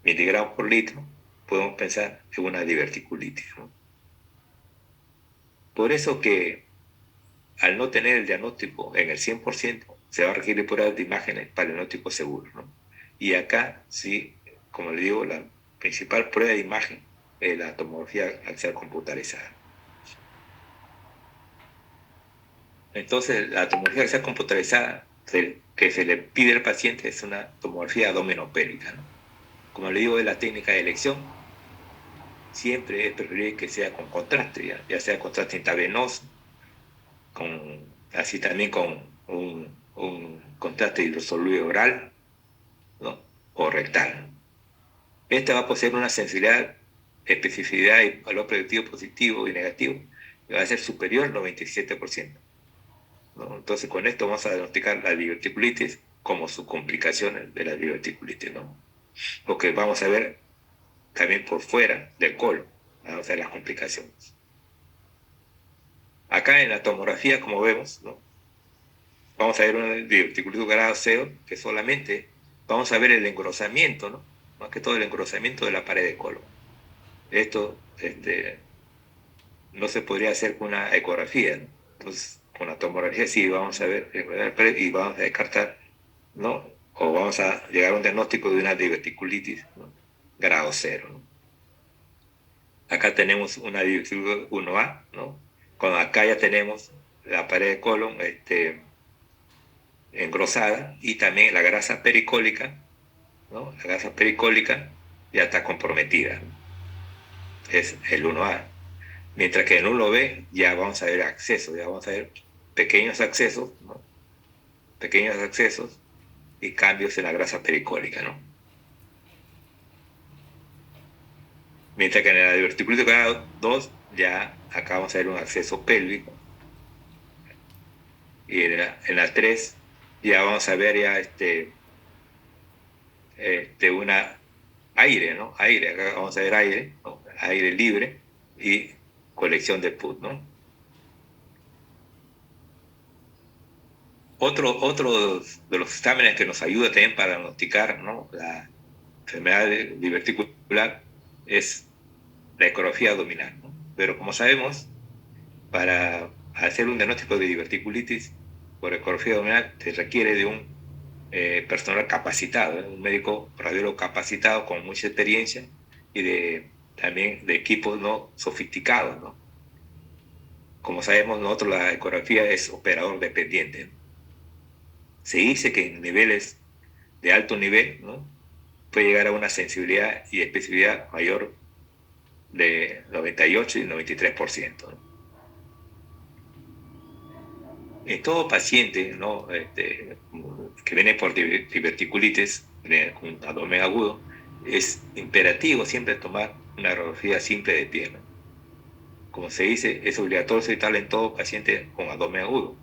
Miligramos por litro, podemos pensar en una diverticulitis, ¿no? Por eso que al no tener el diagnóstico en el 100%, se va a requerir pruebas de imágenes para el diagnóstico seguro, ¿no? Y acá, sí, como le digo, la principal prueba de imagen es la tomografía axial computarizada. Entonces, la tomografía axial computarizada que se le pide al paciente es una tomografía abdominopélvica, ¿no? Como le digo, es la técnica de elección. Siempre es preferible que sea con contraste, ya sea contraste intravenoso, así también con un contraste hidrosoluble oral, ¿no? O rectal. Esta va a poseer una sensibilidad, especificidad y valor predictivo positivo y negativo, que va a ser superior al 97%, ¿no? Entonces, con esto vamos a diagnosticar la diverticulitis como sus complicaciones de la diverticulitis, ¿no? Porque vamos a ver también por fuera del colon, vamos a ver las complicaciones. Acá en la tomografía, como vemos, ¿no? Vamos a ver una diverticulitis grado 0, que solamente vamos a ver el engrosamiento, ¿no? Más que todo el engrosamiento de la pared de colon. Esto no se podría hacer con una ecografía, ¿no? Entonces, con la tomografía sí vamos a ver la pared y vamos a descartar, ¿no? O vamos a llegar a un diagnóstico de una diverticulitis, ¿no? Grado 0, ¿no? Acá tenemos una diverticulitis 1A, ¿no? Cuando acá ya tenemos la pared de colon engrosada y también la grasa pericólica, ¿no? La grasa pericólica ya está comprometida, ¿no? Es el 1A. Mientras que en el 1B ya vamos a ver accesos, ya vamos a ver pequeños accesos, ¿no? Pequeños accesos y cambios en la grasa pericólica, ¿no? Mientras que en la diverticulitis grado 2 ya acá vamos a ver un acceso pélvico y en la 3 ya vamos a ver ya una aire, ¿no? Aire, acá vamos a ver aire, ¿no? Aire libre y colección de pus, ¿no? Otro de los exámenes que nos ayuda también para diagnosticar, ¿no? La enfermedad diverticular es la ecografía abdominal, ¿no? Pero como sabemos, para hacer un diagnóstico de diverticulitis por ecografía abdominal se requiere de un personal capacitado, un médico radiólogo capacitado con mucha experiencia y también de equipos no sofisticados, ¿no? Como sabemos nosotros, la ecografía es operador dependiente, ¿no? Se dice que en niveles de alto nivel, ¿no? Puede llegar a una sensibilidad y especificidad mayor de 98 y 93%, ¿no? En todo paciente, ¿no? Que viene por diverticulitis, con abdomen agudo, es imperativo siempre tomar una radiografía simple de pie, ¿no? Como se dice, es obligatorio solicitarla en todo paciente con abdomen agudo.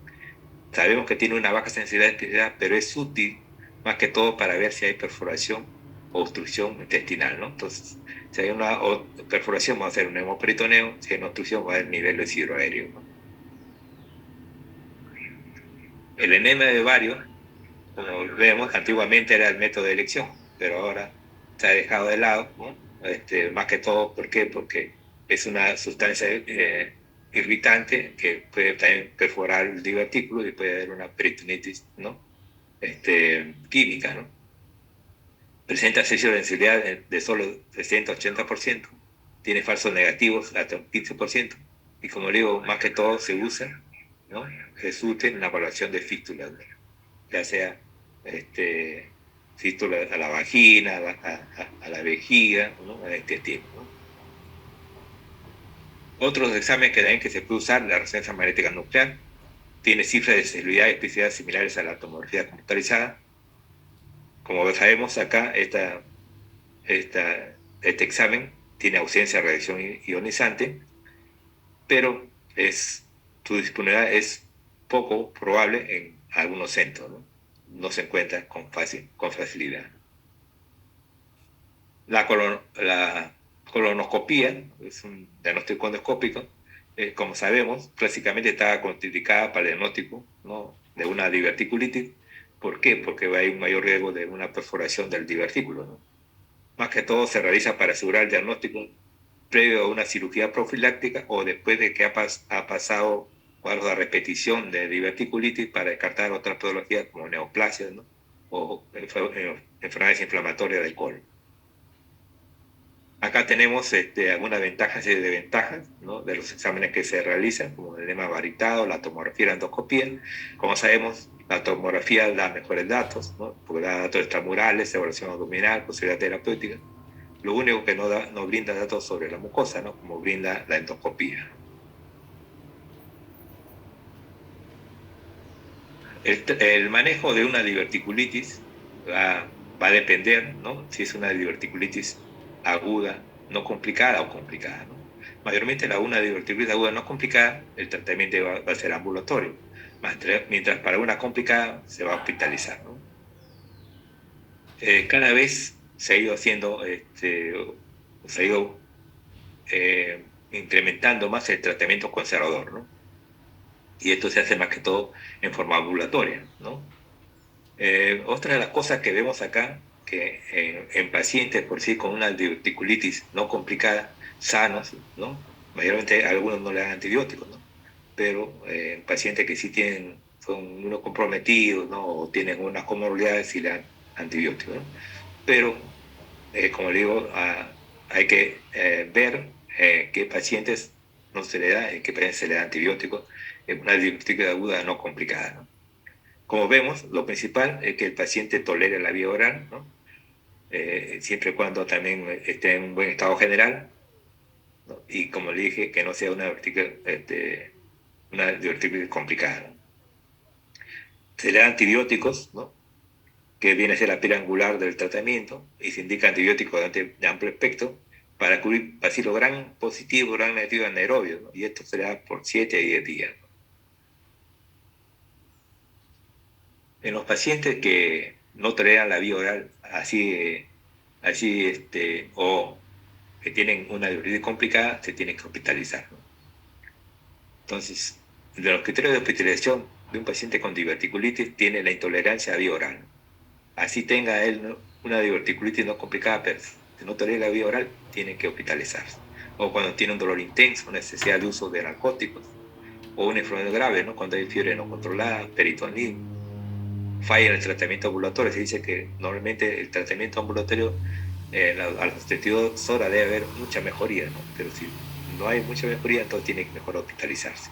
Sabemos que tiene una baja sensibilidad de especialidad, pero es útil más que todo para ver si hay perforación o obstrucción intestinal, ¿no? Entonces, si hay una perforación, vamos a hacer un hemoperitoneo; si hay una obstrucción, va a haber nivel de hidro aéreo, ¿no? El enema de ovario, como vemos, antiguamente era el método de elección, pero ahora se ha dejado de lado, ¿no? Más que todo, ¿por qué? Porque es una sustancia irritante que puede también perforar el divertículo y puede haber una peritonitis, ¿no? Química, ¿no? Presenta sello de densidad de solo 60-80%, tiene falsos negativos hasta un 15%, y como digo, más que todo se usa, ¿no? Es útil en la evaluación de fístulas, ¿no? Ya sea fístula a la vagina, a la vejiga, ¿no? Al intestino, ¿no? Otros exámenes que también que se puede usar: la resonancia magnética nuclear, tiene cifras de sensibilidad y especificidad similares a la tomografía computarizada. Como sabemos acá, este examen tiene ausencia de radiación ionizante, pero su disponibilidad es poco probable en algunos centros, ¿no? No se encuentra con facilidad. La colonoscopía es un diagnóstico endoscópico. Como sabemos, clásicamente está contraindicada para el diagnóstico, ¿no?, de una diverticulitis. ¿Por qué? Porque hay un mayor riesgo de una perforación del divertículo, ¿no? Más que todo se realiza para asegurar el diagnóstico previo a una cirugía profiláctica o después de que ha pasado cuadros de repetición de diverticulitis, para descartar otras patologías como neoplasias, ¿no?, o enfermedades inflamatorias del colon. Acá tenemos algunas ventajas y desventajas, ¿no?, de los exámenes que se realizan, como el edema varitado, la tomografía y la endoscopía. Como sabemos, la tomografía da mejores datos, ¿no?, porque da datos extramurales, evaluación abdominal, posibilidad terapéutica. Lo único que no brinda datos sobre la mucosa, ¿no?, como brinda la endoscopía. El manejo de una diverticulitis va a depender, ¿no?, si es una diverticulitis aguda, no complicada o complicada, ¿no? Mayormente una diverticulitis aguda no complicada, el tratamiento va a ser ambulatorio, mientras para una complicada se va a hospitalizar, ¿no? Cada vez se ha ido haciendo, se ha ido incrementando más el tratamiento conservador, ¿no? Y esto se hace más que todo en forma ambulatoria, ¿no? Otra de las cosas que vemos acá, que en pacientes por sí con una diverticulitis no complicada, sanos, ¿no?, mayormente a algunos no le dan antibióticos, ¿no?, pero en pacientes que sí son inmunocomprometidos, ¿no?, o tienen unas comorbilidades, sí le dan antibióticos, ¿no? Pero, como le digo, hay que ver qué pacientes no se le da, en qué pacientes se le da antibióticos en una diverticulitis aguda no complicada, ¿no? Como vemos, lo principal es que el paciente tolere la vía oral, ¿no?, siempre y cuando también esté en un buen estado general, ¿no?, y como le dije, que no sea una diverticulitis complicada, ¿no? Se le dan antibióticos, ¿no?, que viene a ser la piedra angular del tratamiento, y se indica antibióticos de amplio espectro para cubrir bacilo gram positivo, gram negativo anaerobio, ¿no?, y esto se le da por 7 a 10 días, ¿no? En los pacientes que no toleran la vía oral o que tienen una diverticulitis complicada, se tienen que hospitalizar, ¿no? Entonces, de los criterios de hospitalización de un paciente con diverticulitis, tiene la intolerancia a vía oral, ¿no? Así tenga él, ¿no?, una diverticulitis no complicada, pero si no tolera la vía oral, tiene que hospitalizarse. O cuando tiene un dolor intenso, necesidad de uso de narcóticos, o una enfermedad grave, ¿no?, cuando hay fiebre no controlada, peritonismo, falla en el tratamiento ambulatorio. Se dice que normalmente el tratamiento ambulatorio a las 72 horas debe haber mucha mejoría, ¿no? Pero si no hay mucha mejoría, entonces tiene que mejor hospitalizarse.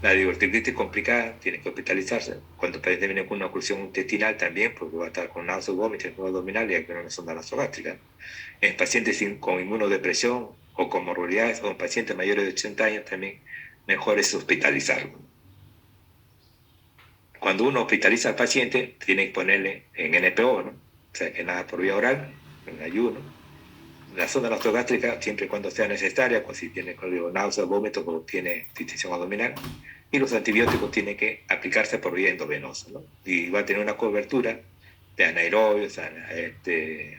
La diverticulitis complicada tiene que hospitalizarse. Cuando el paciente viene con una oclusión intestinal también, porque va a estar con náuseas, vómitos, abdominal, y hay que una sonda nasogástrica. En pacientes con inmunodepresión o con morbilidades, o en pacientes mayores de 80 años, también mejor es hospitalizarlo. Cuando uno hospitaliza al paciente, tiene que ponerle en NPO, ¿no? O sea, que nada por vía oral, en ayuno. La sonda nasogástrica, siempre y cuando sea necesaria, pues si tiene náuseas, vómitos o tiene distensión abdominal. y los antibióticos tienen que aplicarse por vía endovenosa, ¿no? Y va a tener una cobertura de anaerobios, de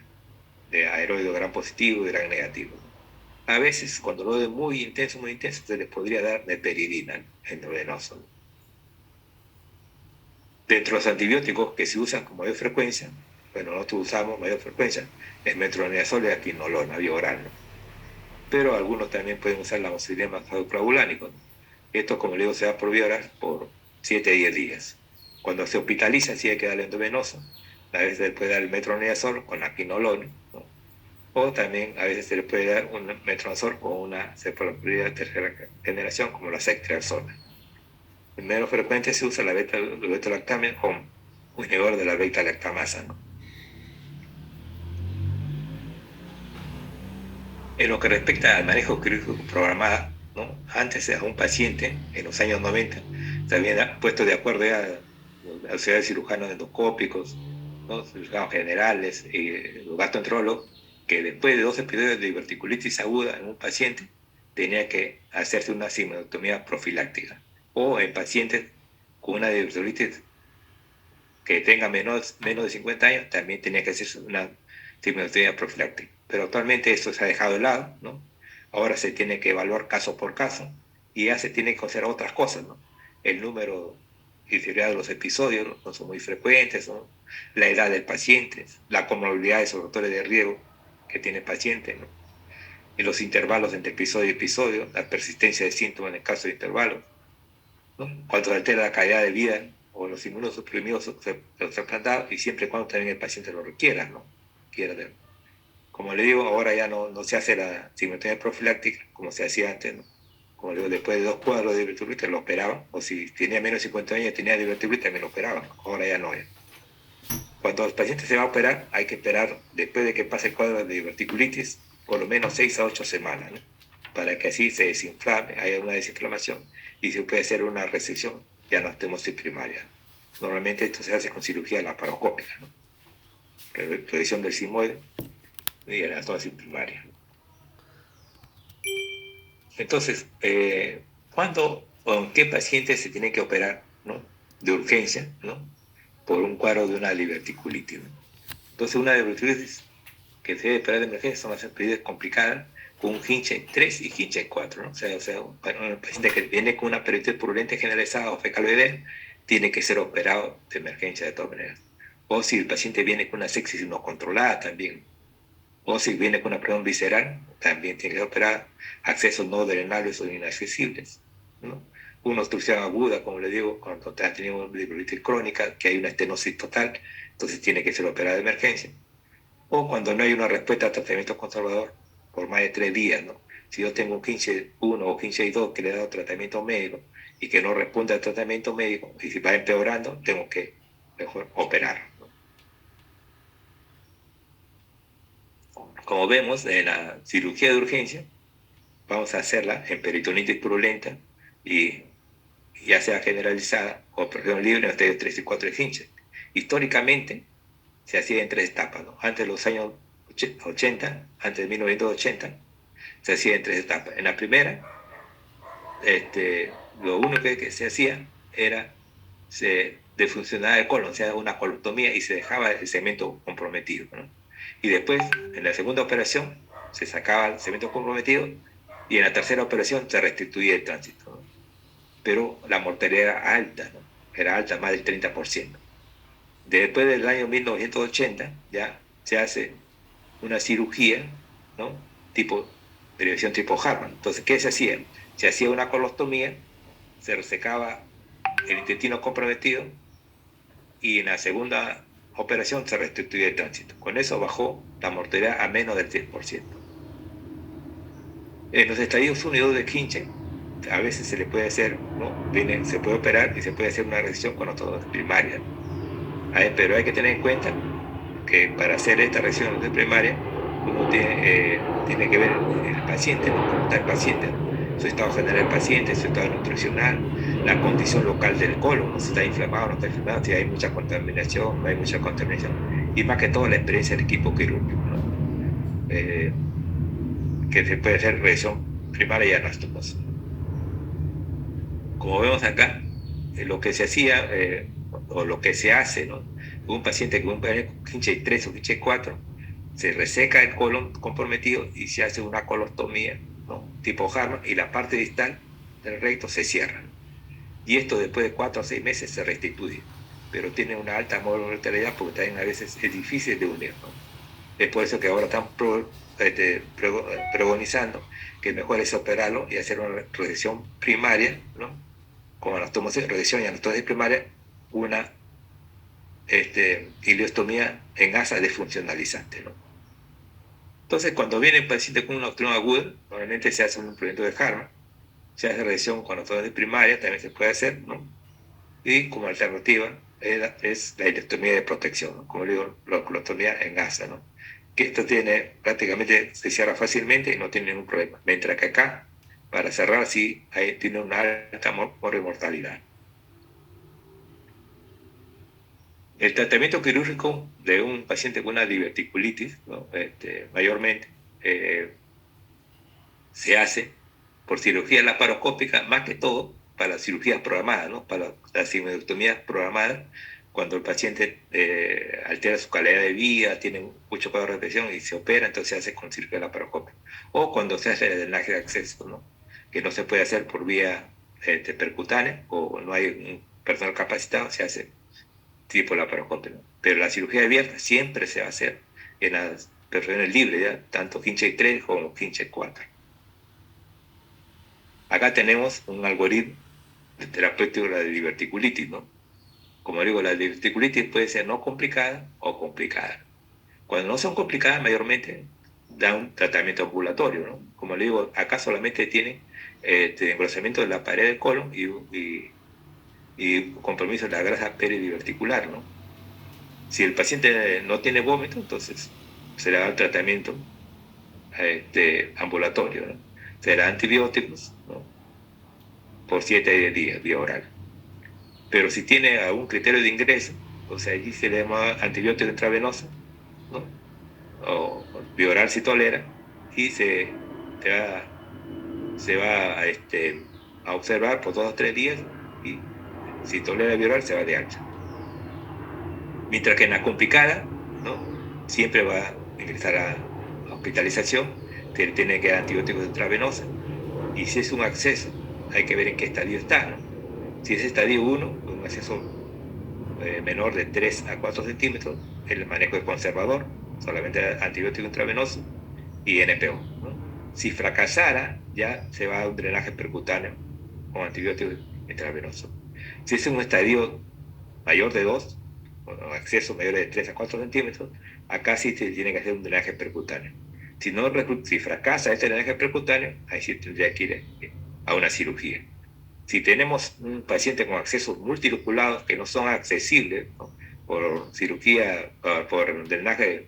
aeroides gran positivo y gran negativo, ¿no? A veces, cuando lo es muy intenso, se les podría dar neperidina, ¿no?, endovenoso, ¿no? Dentro de los antibióticos que se usan con mayor frecuencia, bueno, nosotros usamos mayor frecuencia, es metronidazol y aquinolona, vía oral, ¿no? Pero algunos también pueden usar la amoxicilina clavulânico, ¿no? Esto, como le digo, se da por vía oral por 7 a 10 días. Cuando se hospitaliza, sí hay que darle endovenoso. A veces se le puede dar el metronidazol con aquinolona, ¿no? O también a veces se le puede dar un metronidazol con una cefaloprimida de tercera generación, como la ceftriaxona. Menos frecuente se usa la beta-lactamina con un inhibidor de la beta-lactamasa, ¿no? En lo que respecta al manejo quirúrgico programado, ¿no?, antes a un paciente, en los años 90, se habían puesto de acuerdo ya la sociedad de cirujanos endoscópicos, ¿no?, cirujanos generales y los gastroenterólogos, que después de 2 episodios de diverticulitis aguda en un paciente, tenía que hacerse una sigmoidectomía profiláctica. O en pacientes con una diverticulitis que tenga menos de 50 años, también tenía que hacerse una sigmoidectomía profiláctica. Pero actualmente esto se ha dejado de lado, ¿no? Ahora se tiene que evaluar caso por caso y ya se tiene que considerar otras cosas, ¿no? El número y severidad de los episodios no son muy frecuentes, ¿no? La edad del paciente, la comorbilidad de los factores de riesgo que tiene el paciente, ¿no? Y los intervalos entre episodio y episodio, la persistencia de síntomas en el caso de intervalos, ¿no? Cuando se altera la calidad de vida o los inmunosuprimidos los trasplantados, y siempre y cuando también el paciente lo requiera, ¿no? Como le digo, ahora ya no se hace la sigmoidectomía profiláctica como se hacía antes, ¿no? Como le digo, después de 2 cuadros de diverticulitis lo operaban, o si tenía menos de 50 años y tenía diverticulitis también lo operaban, ahora ya no es. Cuando el paciente se va a operar, hay que esperar, después de que pase el cuadro de diverticulitis, por lo menos 6 a 8 semanas, ¿no?, para que así se desinflame, haya una desinflamación y se puede hacer una resección ya en la estenosis primaria. Normalmente esto se hace con cirugía laparoscópica, ¿no?, revisión del sigmoide y en la estenosis primaria. Entonces, ¿cuándo o en qué paciente se tiene que operar, ¿no?, de urgencia, ¿no?, por un cuadro de una diverticulitis, ¿no? Entonces, una diverticulitis que se debe operar de emergencia son las enfermedades complicadas con un Hinche 3 y Hinche 4, ¿no? O sea, un paciente que viene con una peritonitis purulenta generalizada o fecaloidea tiene que ser operado de emergencia de todas maneras. O si el paciente viene con una sepsis no controlada también, o si viene con una presión visceral, también tiene que ser operada. Accesos no drenables o inaccesibles, ¿no? Una obstrucción aguda, como le digo, cuando ha tenido una diverticulitis crónica, que hay una estenosis total, entonces tiene que ser operada de emergencia. O cuando no hay una respuesta a tratamiento conservador por más de 3 días, ¿no? Si yo tengo un 15-1 o 15-2 que le he dado tratamiento médico y que no responde al tratamiento médico, y si va empeorando, tengo que mejor operar, ¿no? Como vemos, en la cirugía de urgencia, vamos a hacerla en peritonitis purulenta y ya sea generalizada o presión libre en los estadios 3 y 4 de Hinche. Históricamente se hacía en 3 etapas, ¿no? Antes de los años 80, antes de 1980, se hacía en 3 etapas. En la primera, lo único que se hacía era se defuncionaba el colon, se hacía una colostomía y se dejaba el segmento comprometido, ¿no? Y después, en la segunda operación, se sacaba el segmento comprometido y en la tercera operación se restituía el tránsito, ¿no? Pero la mortalidad era alta, ¿no? Era alta, más del 30%. Después del año 1980 ya se hace una cirugía, ¿no?, prevención tipo Hartmann. Entonces, ¿qué se hacía? Se hacía una colostomía, se resecaba el intestino comprometido y en la segunda operación se restituía el tránsito. Con eso bajó la mortalidad a menos del 10%. En los estadios 1 y 2 de Hinche, a veces se le puede hacer, ¿no?, se puede operar y se puede hacer una resección con ortodoncia primaria. Pero hay que tener en cuenta que para hacer esta resección de primaria, uno tiene que ver el paciente, ¿no?, cómo está el paciente, ¿no?, su estado general del paciente, su estado nutricional, la condición local del colon, ¿no?, si está inflamado o no está inflamado, si hay mucha contaminación, no hay mucha contaminación, y más que todo la experiencia del equipo quirúrgico, ¿no?, que se puede hacer revisión primaria y anastomos. Como vemos acá, lo que se hacía o lo que se hace, ¿no? Un paciente con un Kinshasa 3 o Kinshasa 4 se reseca el colon comprometido y se hace una colostomía, ¿no? Tipo Harman, y la parte distal del recto se cierra, ¿no? Y esto después de 4 o 6 meses se restituye, pero tiene una alta mortalidad porque también a veces es difícil de unir, ¿no? Es por eso que ahora están pregonizando que mejor es operarlo y hacer una resección primaria, ¿no? Con anastomosis, resección y anastomosis primaria, una ileostomía en asa desfuncionalizante, ¿no? Entonces, cuando viene el paciente con una obstrucción aguda, normalmente se hace un proyecto de Harman, se hace resección con anastomosis primaria, también se puede hacer, ¿no? Y como alternativa es la ileostomía de protección, ¿no? Como digo, la oculostomía en asa, ¿no? Que esto tiene, prácticamente se cierra fácilmente y no tiene ningún problema. Mientras que acá, para cerrar, sí, ahí tiene una alta mortalidad. El tratamiento quirúrgico de un paciente con una diverticulitis, ¿no? Mayormente, se hace por cirugía laparoscópica, más que todo para cirugías programadas, ¿no? Para las sigmoidectomías programadas, cuando el paciente altera su calidad de vida, tiene mucho cuadro de presión y se opera, entonces se hace con cirugía laparoscópica. O cuando se hace el drenaje de acceso, ¿no? Que no se puede hacer por vía percutánea o no hay un personal capacitado, se hace tipo laparoscópico. Pero la cirugía abierta siempre se va a hacer en las perfusiones libres, ¿ya? Tanto Kinshasa 3 como Kinshasa 4. Acá tenemos un algoritmo de terapéutico de la diverticulitis, ¿no? Como digo, la diverticulitis puede ser no complicada o complicada. Cuando no son complicadas, mayormente da un tratamiento ambulatorio, ¿no? Como le digo, acá solamente tiene engrosamiento de la pared del colon y compromiso de la grasa peridiverticular, ¿no? Si el paciente no tiene vómito, entonces se le da el tratamiento ambulatorio, ¿no? Se le da antibióticos, ¿no? Por 7 días, vía oral. Pero si tiene algún criterio de ingreso, o sea, allí se le llama antibiótico intravenoso, ¿no? O vía oral si tolera, y se va a observar por 2 o 3 días, y si tolera vía oral se va de alta. Mientras que en la complicada, ¿no? Siempre va a ingresar a hospitalización, tiene que dar antibióticos intravenosos, y si es un acceso, hay que ver en qué estadio está, ¿no? Si es estadio 1, un acceso menor de 3 a 4 centímetros, el manejo es conservador, solamente antibiótico intravenoso y NPO, ¿no? Si fracasara, ya se va a un drenaje percutáneo con antibiótico intravenoso. Si es un estadio mayor de 2, o acceso mayor de 3 a 4 centímetros, acá sí se tiene que hacer un drenaje percutáneo. Si fracasa este drenaje percutáneo, ahí sí tendría que ir a una cirugía. Si tenemos un paciente con accesos multiloculados que no son accesibles, ¿no? Por cirugía, por drenaje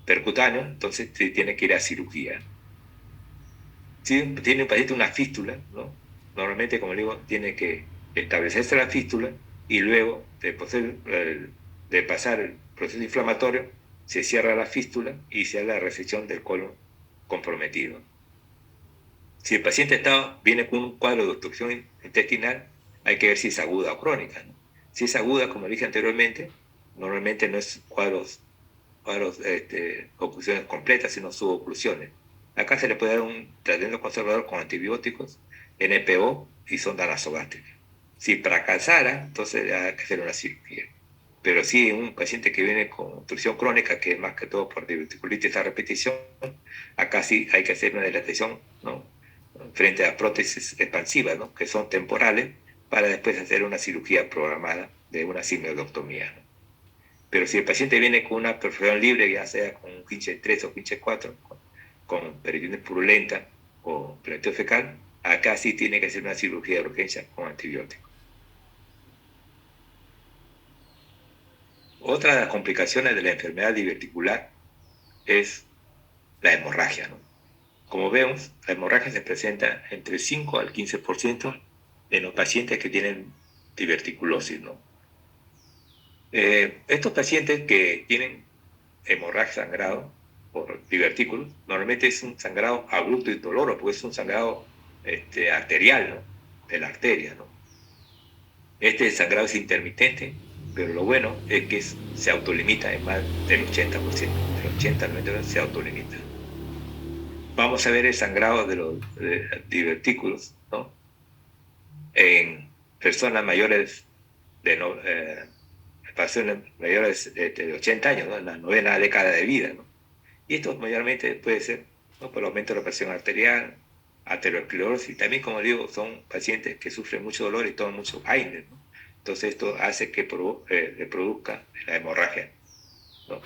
percutáneo, entonces se tiene que ir a cirugía. Si tiene un paciente una fístula, ¿no? Normalmente, como digo, tiene que establecerse la fístula y luego de pasar el proceso inflamatorio, se cierra la fístula y se hace la resección del colon comprometido. Si el paciente viene con un cuadro de obstrucción intestinal, hay que ver si es aguda o crónica, ¿no? Si es aguda, como dije anteriormente, normalmente no es cuadros oclusiones completas, sino suboclusiones. Acá se le puede dar un tratamiento conservador con antibióticos, NPO y sonda nasogástrica. Si fracasara, entonces hay que hacer una cirugía. Pero si un paciente que viene con obstrucción crónica, que es más que todo por diverticulitis a repetición, acá sí hay que hacer una dilatación, ¿no? Frente a prótesis expansivas, ¿no? Que son temporales, para después hacer una cirugía programada de una sigmoidectomía, ¿no? Pero si el paciente viene con una perfusión libre, ya sea con un Kinshasa 3 o Kinshasa 4, con peritonitis purulenta o pleonasmo fecal, acá sí tiene que hacer una cirugía de urgencia con antibióticos. Otra de las complicaciones de la enfermedad diverticular es la hemorragia, ¿no? Como vemos, la hemorragia se presenta entre 5 al 15% en los pacientes que tienen diverticulosis, ¿no? Estos pacientes que tienen hemorragia sangrado por divertículos, normalmente es un sangrado abrupto y doloroso, porque es un sangrado arterial, ¿no? de la arteria, ¿no? Este sangrado es intermitente, pero lo bueno es que se autolimita en más del 80%, del 80 al 90% se autolimita. Vamos a ver el sangrado de los divertículos, ¿no? En personas mayores personas mayores de 80 años, ¿no? En la novena década de vida, ¿no? Y esto mayormente puede ser, ¿no?, por el aumento de la presión arterial, aterosclerosis. También, como digo, son pacientes que sufren mucho dolor y toman mucho aire, ¿no? Entonces esto hace que le produzca la hemorragia, ¿no?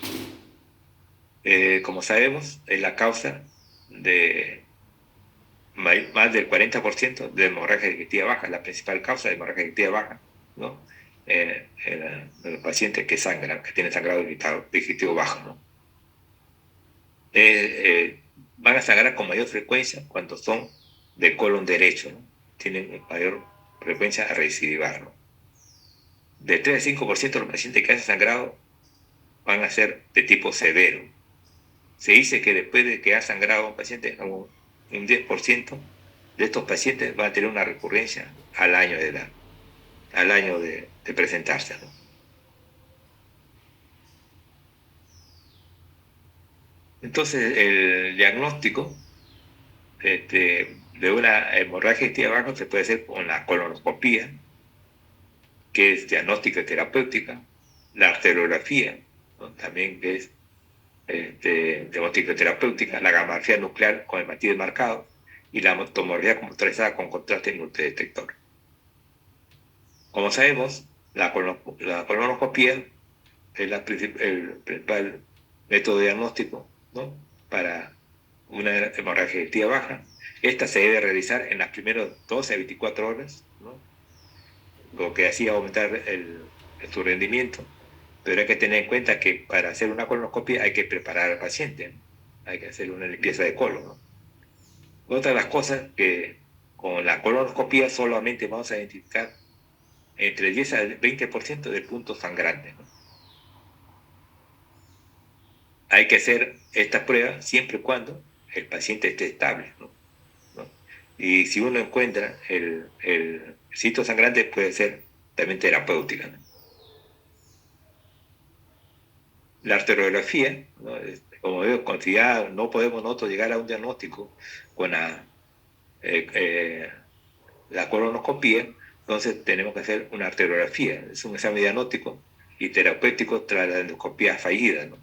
Como sabemos, es la causa de más del 40% de hemorragia digestiva baja, la principal causa de hemorragia digestiva baja, ¿no? En los pacientes que sangran, que tienen sangrado digestivo bajo, ¿no? Van a sangrar con mayor frecuencia cuando son de colon derecho, ¿no? Tienen mayor frecuencia a recidivar, ¿no? De 3 a 5% de los pacientes que hacen sangrado van a ser de tipo severo. Se dice que después de que ha sangrado un paciente, un 10% de estos pacientes van a tener una recurrencia al año de edad, al año de presentarse, ¿no? Entonces, el diagnóstico de una hemorragia digestiva baja se puede hacer con la colonoscopía, que es diagnóstica y terapéutica, la arteriografía, ¿no?, también que es diagnóstica y terapéutica, la gamografía nuclear con hematíes marcados y la tomografía computarizada con contraste multidetector. Como sabemos, la colonoscopía es el principal método de diagnóstico, ¿no?, para una hemorragia digestiva baja. Esta se debe realizar en las primeras 12 a 24 horas, ¿no?, lo que hacía aumentar su rendimiento. Pero hay que tener en cuenta que para hacer una colonoscopia hay que preparar al paciente, ¿no? Hay que hacer una limpieza de colon, ¿no? Otra de las cosas que con la colonoscopia solamente vamos a identificar entre el 10 al 20% del punto sangrante, ¿no? Hay que hacer esta prueba siempre y cuando el paciente esté estable, ¿no? Y si uno encuentra el sitio sangrante, puede ser también terapéutica, ¿no? La arteriografía, ¿no?, como veo, si ya no podemos nosotros llegar a un diagnóstico con la colonoscopía, entonces tenemos que hacer una arteriografía. Es un examen diagnóstico y terapéutico tras la endoscopía fallida, ¿no?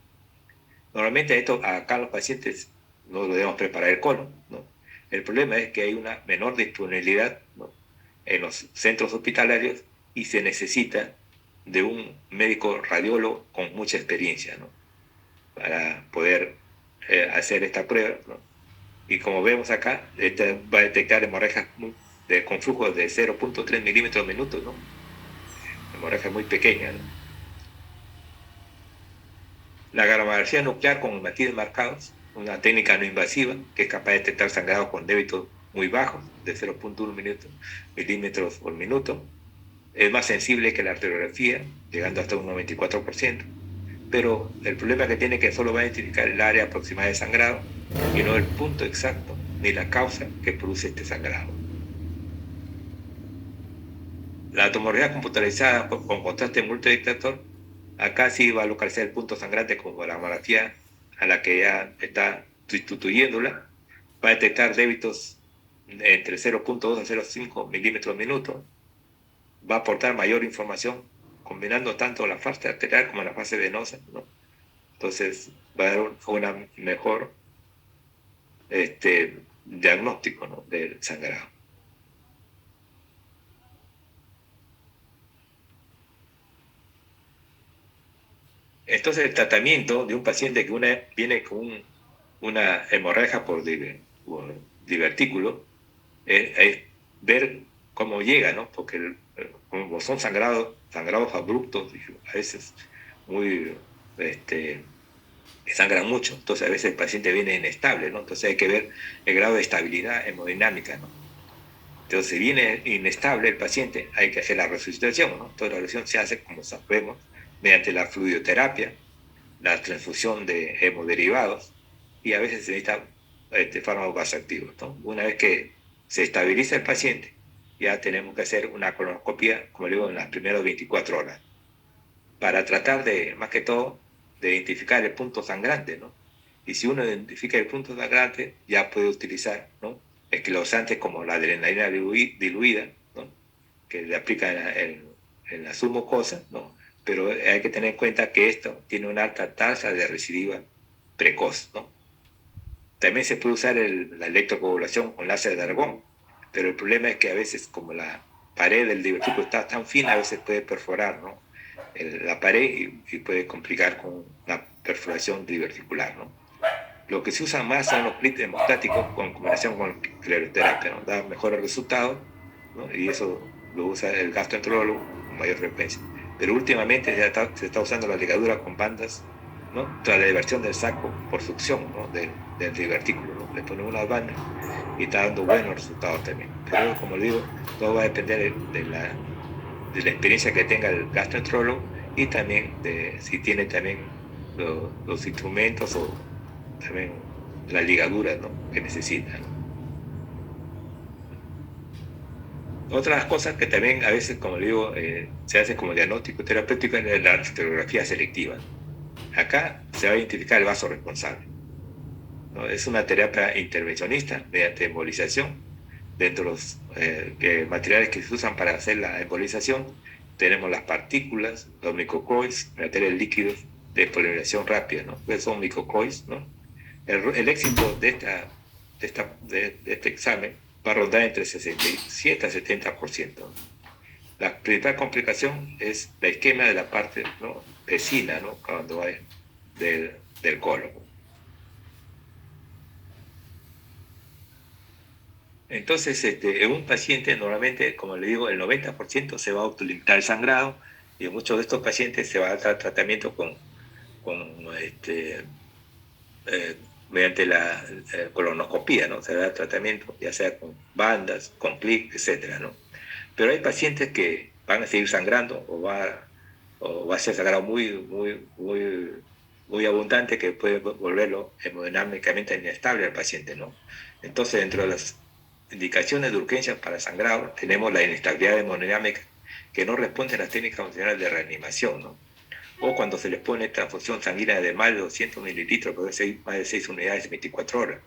Normalmente acá los pacientes no debemos preparar el colon, ¿no? El problema es que hay una menor disponibilidad, ¿no?, en los centros hospitalarios y se necesita de un médico radiólogo con mucha experiencia, ¿no?, para poder hacer esta prueba, ¿no? Y como vemos acá, va a detectar hemorragias con flujos de 0.3 milímetros minutos, ¿no? Hemorragia muy pequeña, ¿no? La gamografía nuclear con hematíes marcados, una técnica no invasiva que es capaz de detectar sangrado con débitos muy bajos, de 0.1 milímetros por minuto. Es más sensible que la arteriografía, llegando hasta un 94%. Pero el problema que tiene es que solo va a identificar el área aproximada de sangrado y no el punto exacto ni la causa que produce este sangrado. La tomografía computarizada con contraste multidetector, acá sí va a localizar el punto sangrante como la tomografía a la que ya está sustituyéndola. Va a detectar débitos entre 0.2 a 0.5 milímetros minuto. Va a aportar mayor información combinando tanto la fase arterial como la fase venosa, ¿no? Entonces va a dar una mejor diagnóstico, ¿no?, del sangrado. Entonces el tratamiento de un paciente que viene con una hemorragia por divertículo es ver cómo llega, ¿no? Porque como son sangrados abruptos, a veces muy que sangran mucho, entonces a veces el paciente viene inestable, ¿no? Entonces hay que ver el grado de estabilidad hemodinámica, ¿no? Entonces, si viene inestable el paciente, hay que hacer la resucitación, ¿no? Entonces la resucitación se hace, como sabemos, mediante la fluidoterapia, la transfusión de hemoderivados y a veces se necesita fármacos vasoactivos, ¿no? Una vez que se estabiliza el paciente ya tenemos que hacer una colonoscopia, como digo, en las primeras 24 horas, para tratar de, más que todo, de identificar el punto sangrante, ¿no? Y si uno identifica el punto sangrante, ya puede utilizar, ¿no?, esclerosante como la adrenalina diluida, ¿no?, que le aplica en la submucosa, ¿no? Pero hay que tener en cuenta que esto tiene una alta tasa de recidiva precoz, ¿no? También se puede usar la electrocoagulación con láser de argón, pero el problema es que a veces, como la pared del divertículo está tan fina, a veces puede perforar, ¿no?, la pared, y puede complicar con una perforación diverticular, ¿no? Lo que se usa más son los clips hemostáticos con combinación con escleroterapia, ¿no? Da mejores resultados, ¿no? Y eso lo usa el gastroenterólogo con mayor frecuencia. Pero últimamente se está usando la ligadura con bandas, ¿no?, tras la diversión del saco por succión, ¿no?, del divertículo, ¿no? Le ponen unas bandas y está dando buenos resultados también. Pero como le digo, todo va a depender de la experiencia que tenga el gastroenterólogo, y también de si tiene también los instrumentos, o también la ligadura, ¿no?, que necesita, ¿no? Otras cosas que también a veces, como le digo, se hace como diagnóstico terapéutico es la arteriografía selectiva. Acá se va a identificar el vaso responsable, ¿no? Es una terapia intervencionista mediante embolización. Dentro de los materiales que se usan para hacer la embolización, tenemos las partículas, los microcoils, materiales líquidos de polimerización rápida, ¿no? Pues son microcoils, ¿no? El éxito de este examen va a rondar entre 67 a 70%. La principal complicación es la isquemia de la parte, ¿no?, vecina, ¿no?, cuando va del colon. Entonces, en un paciente, normalmente, como le digo, el 90% se va a autolimitar el sangrado, y en muchos de estos pacientes se va a dar tratamiento mediante la colonoscopía, ¿no? Se da tratamiento, ya sea con bandas, con clic, etcétera, ¿no? Pero hay pacientes que van a seguir sangrando, o va a ser sangrado muy abundante, que puede volverlo hemodinámicamente inestable al paciente, ¿no? Entonces, dentro de las indicaciones de urgencia para sangrado, tenemos la inestabilidad hemodinámica, que no responde a las técnicas convencionales de reanimación, ¿no? O cuando se les pone transfusión sanguínea de más de 200 mililitros, puede ser más de 6 unidades en 24 horas,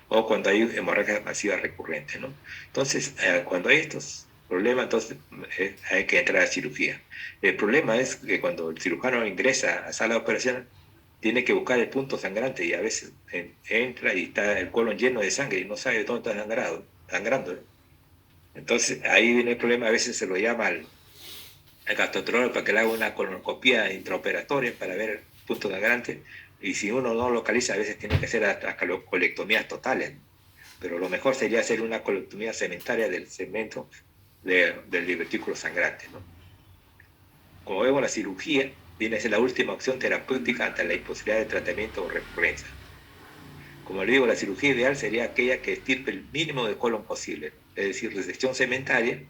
o cuando hay hemorragias masivas recurrentes, ¿no? Entonces, cuando hay estos problemas, entonces hay que entrar a cirugía. El problema es que cuando el cirujano ingresa a sala de operación, tiene que buscar el punto sangrante, y a veces entra y está el colon lleno de sangre y no sabe dónde está sangrando, ¿no? Entonces, ahí viene el problema. A veces se lo llama al gastroenterólogo para que le haga una colonoscopia intraoperatoria para ver el punto sangrante, y si uno no localiza, a veces tiene que hacer hasta colectomías totales, ¿no? Pero lo mejor sería hacer una colectomía segmentaria del segmento del divertículo sangrante, ¿no? Como vemos, la cirugía viene a ser la última opción terapéutica ante la imposibilidad de tratamiento o recurrencia. Como le digo, la cirugía ideal sería aquella que estirpe el mínimo de colon posible, ¿no? Es decir, resección segmentaria,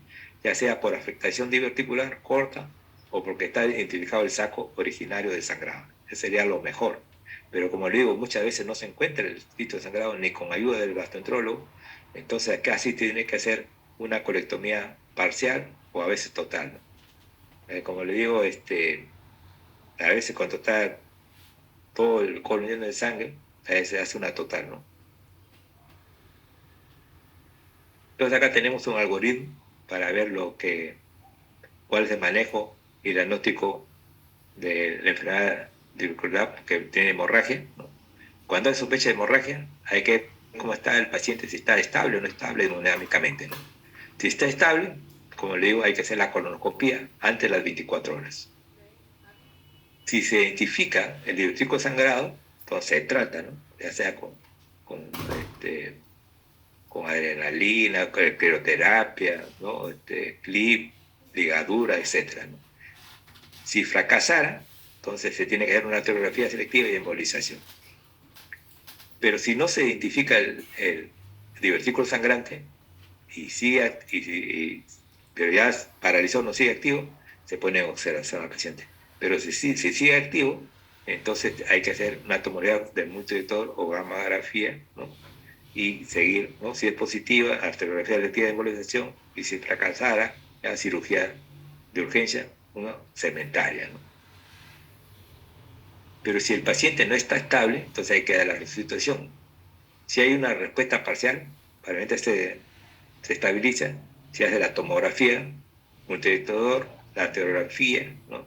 ya sea por afectación diverticular corta, o porque está identificado el saco originario del sangrado. Ese sería lo mejor. Pero como le digo, muchas veces no se encuentra el sitio de sangrado ni con ayuda del gastroenterólogo. Entonces acá sí tiene que hacer una colectomía parcial, o a veces total, ¿no? Como le digo, a veces cuando está todo el colon lleno de sangre, a veces hace una total, ¿no? Entonces acá tenemos un algoritmo para ver cuál es el manejo y diagnóstico de la enfermedad diverticular que tiene hemorragia, ¿no? Cuando hay sospecha de hemorragia, hay que ver cómo está el paciente, si está estable o no estable hemodinámicamente, ¿no? Si está estable, como le digo, hay que hacer la colonoscopia antes de las 24 horas. Si se identifica el divertículo sangrado, entonces se trata, ¿no? Ya sea con, con adrenalina, con escleroterapia, ¿no? Clip, ligadura, etcétera, ¿no? Si fracasara, entonces se tiene que hacer una arteriografía selectiva y embolización. Pero si no se identifica el divertículo sangrante, pero ya paralizado, no sigue activo, se pone en observación al paciente. Pero si sigue activo, entonces hay que hacer una tomografía del multidetector o gamografía, ¿no? y seguir, ¿no? Si es positiva, arteriografía selectiva de embolización, y si fracasara, la cirugía de urgencia, una segmentaria, ¿no? Pero si el paciente no está estable, entonces hay que dar la resucitación. Si hay una respuesta parcial, probablemente se estabiliza, se hace la tomografía, multidetector, la arteriografía, ¿no?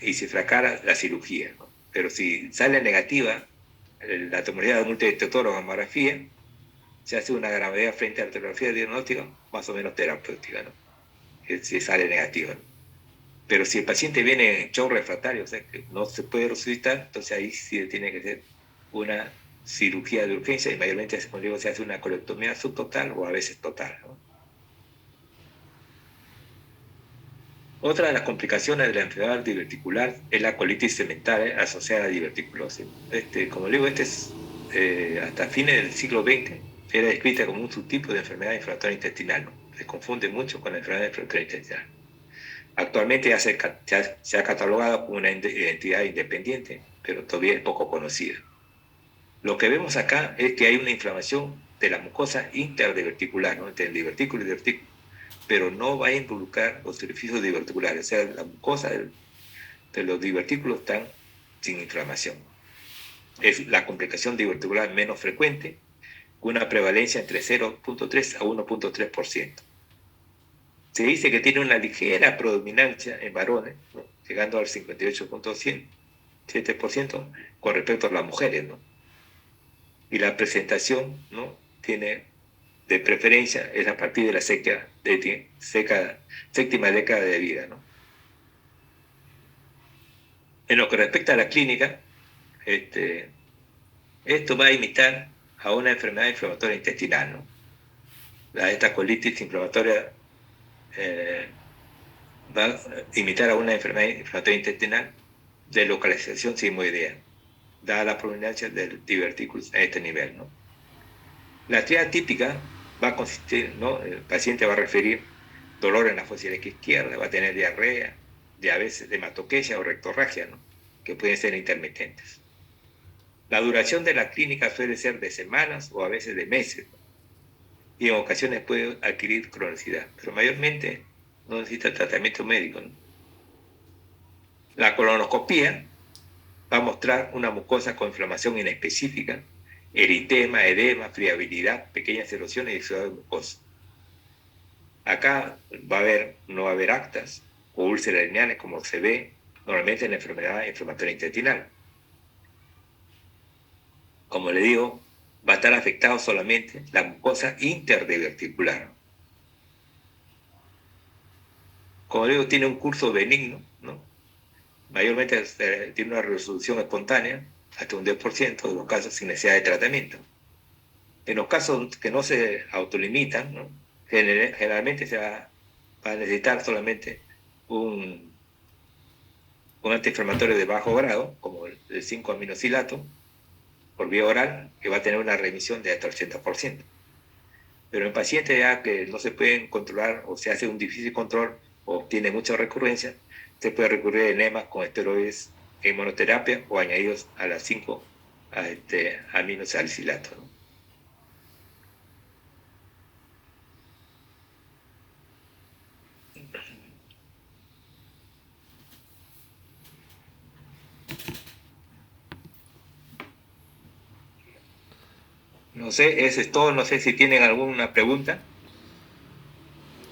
Y si fracasa, la cirugía, ¿no? Pero si sale negativa la tomografía de multidetector o mamografía, se hace una gravedad frente a la arteriografía diagnóstica más o menos terapéutica, ¿no? Si sale negativa, ¿no? Pero si el paciente viene en shock refractario, o sea, que no se puede resucitar, entonces ahí sí tiene que ser una cirugía de urgencia y mayormente, como digo, se hace una colectomía subtotal o a veces total, ¿no? Otra de las complicaciones de la enfermedad diverticular es la colitis segmentaria asociada a diverticulosis. Como digo, es hasta fines del siglo XX era descrita como un subtipo de enfermedad inflamatoria intestinal, ¿no? Se confunde mucho con la enfermedad inflamatoria intestinal. Actualmente ya se ha catalogado como una identidad independiente, pero todavía es poco conocida. Lo que vemos acá es que hay una inflamación de la mucosa interdiverticular, ¿no? Entre el divertículo y el divertículo, pero no va a involucrar los orificios diverticulares, o sea, la mucosa de los divertículos están sin inflamación. Es la complicación diverticular menos frecuente, con una prevalencia entre 0.3 a 1.3%. Se dice que tiene una ligera predominancia en varones, ¿no? Llegando al 58.7% con respecto a las mujeres, ¿no? Y la presentación, ¿no? Tiene de preferencia es a partir de la séptima década de vida, ¿no? En lo que respecta a la clínica, esto va a imitar a una enfermedad inflamatoria intestinal, ¿no? Esta colitis inflamatoria va a imitar a una enfermedad inflamatoria intestinal de localización sigmoidea, dada la prominencia del divertículo a este nivel, ¿no? La triada típica va a consistir, ¿no? El paciente va a referir dolor en la fosa ilíaca izquierda, va a tener diarrea, a veces hematoquesia o rectorragia, ¿no? Que pueden ser intermitentes. La duración de la clínica suele ser de semanas o a veces de meses, ¿no? Y en ocasiones puede adquirir cronicidad, pero mayormente no necesita tratamiento médico, ¿no? La colonoscopía va a mostrar una mucosa con inflamación inespecífica, eritema, edema, friabilidad, pequeñas erosiones y exudado de mucosa. Acá no va a haber actas o úlceras lineales como se ve normalmente en la enfermedad inflamatoria intestinal. Como le digo, va a estar afectado solamente la mucosa interdiverticular. Como digo, tiene un curso benigno, ¿no? Mayormente tiene una resolución espontánea, hasta un 10% de los casos sin necesidad de tratamiento. En los casos que no se autolimitan, ¿no? Generalmente va a necesitar solamente un antiinflamatorio de bajo grado, como el 5-aminosilato, por vía oral, que va a tener una remisión de hasta el 80%. Pero en pacientes ya que no se pueden controlar o se hace un difícil control o tiene mucha recurrencia, se puede recurrir a enemas con esteroides en monoterapia o añadidos a las 5-aminosalicilato, ¿no? No sé, eso es todo. No sé si tienen alguna pregunta.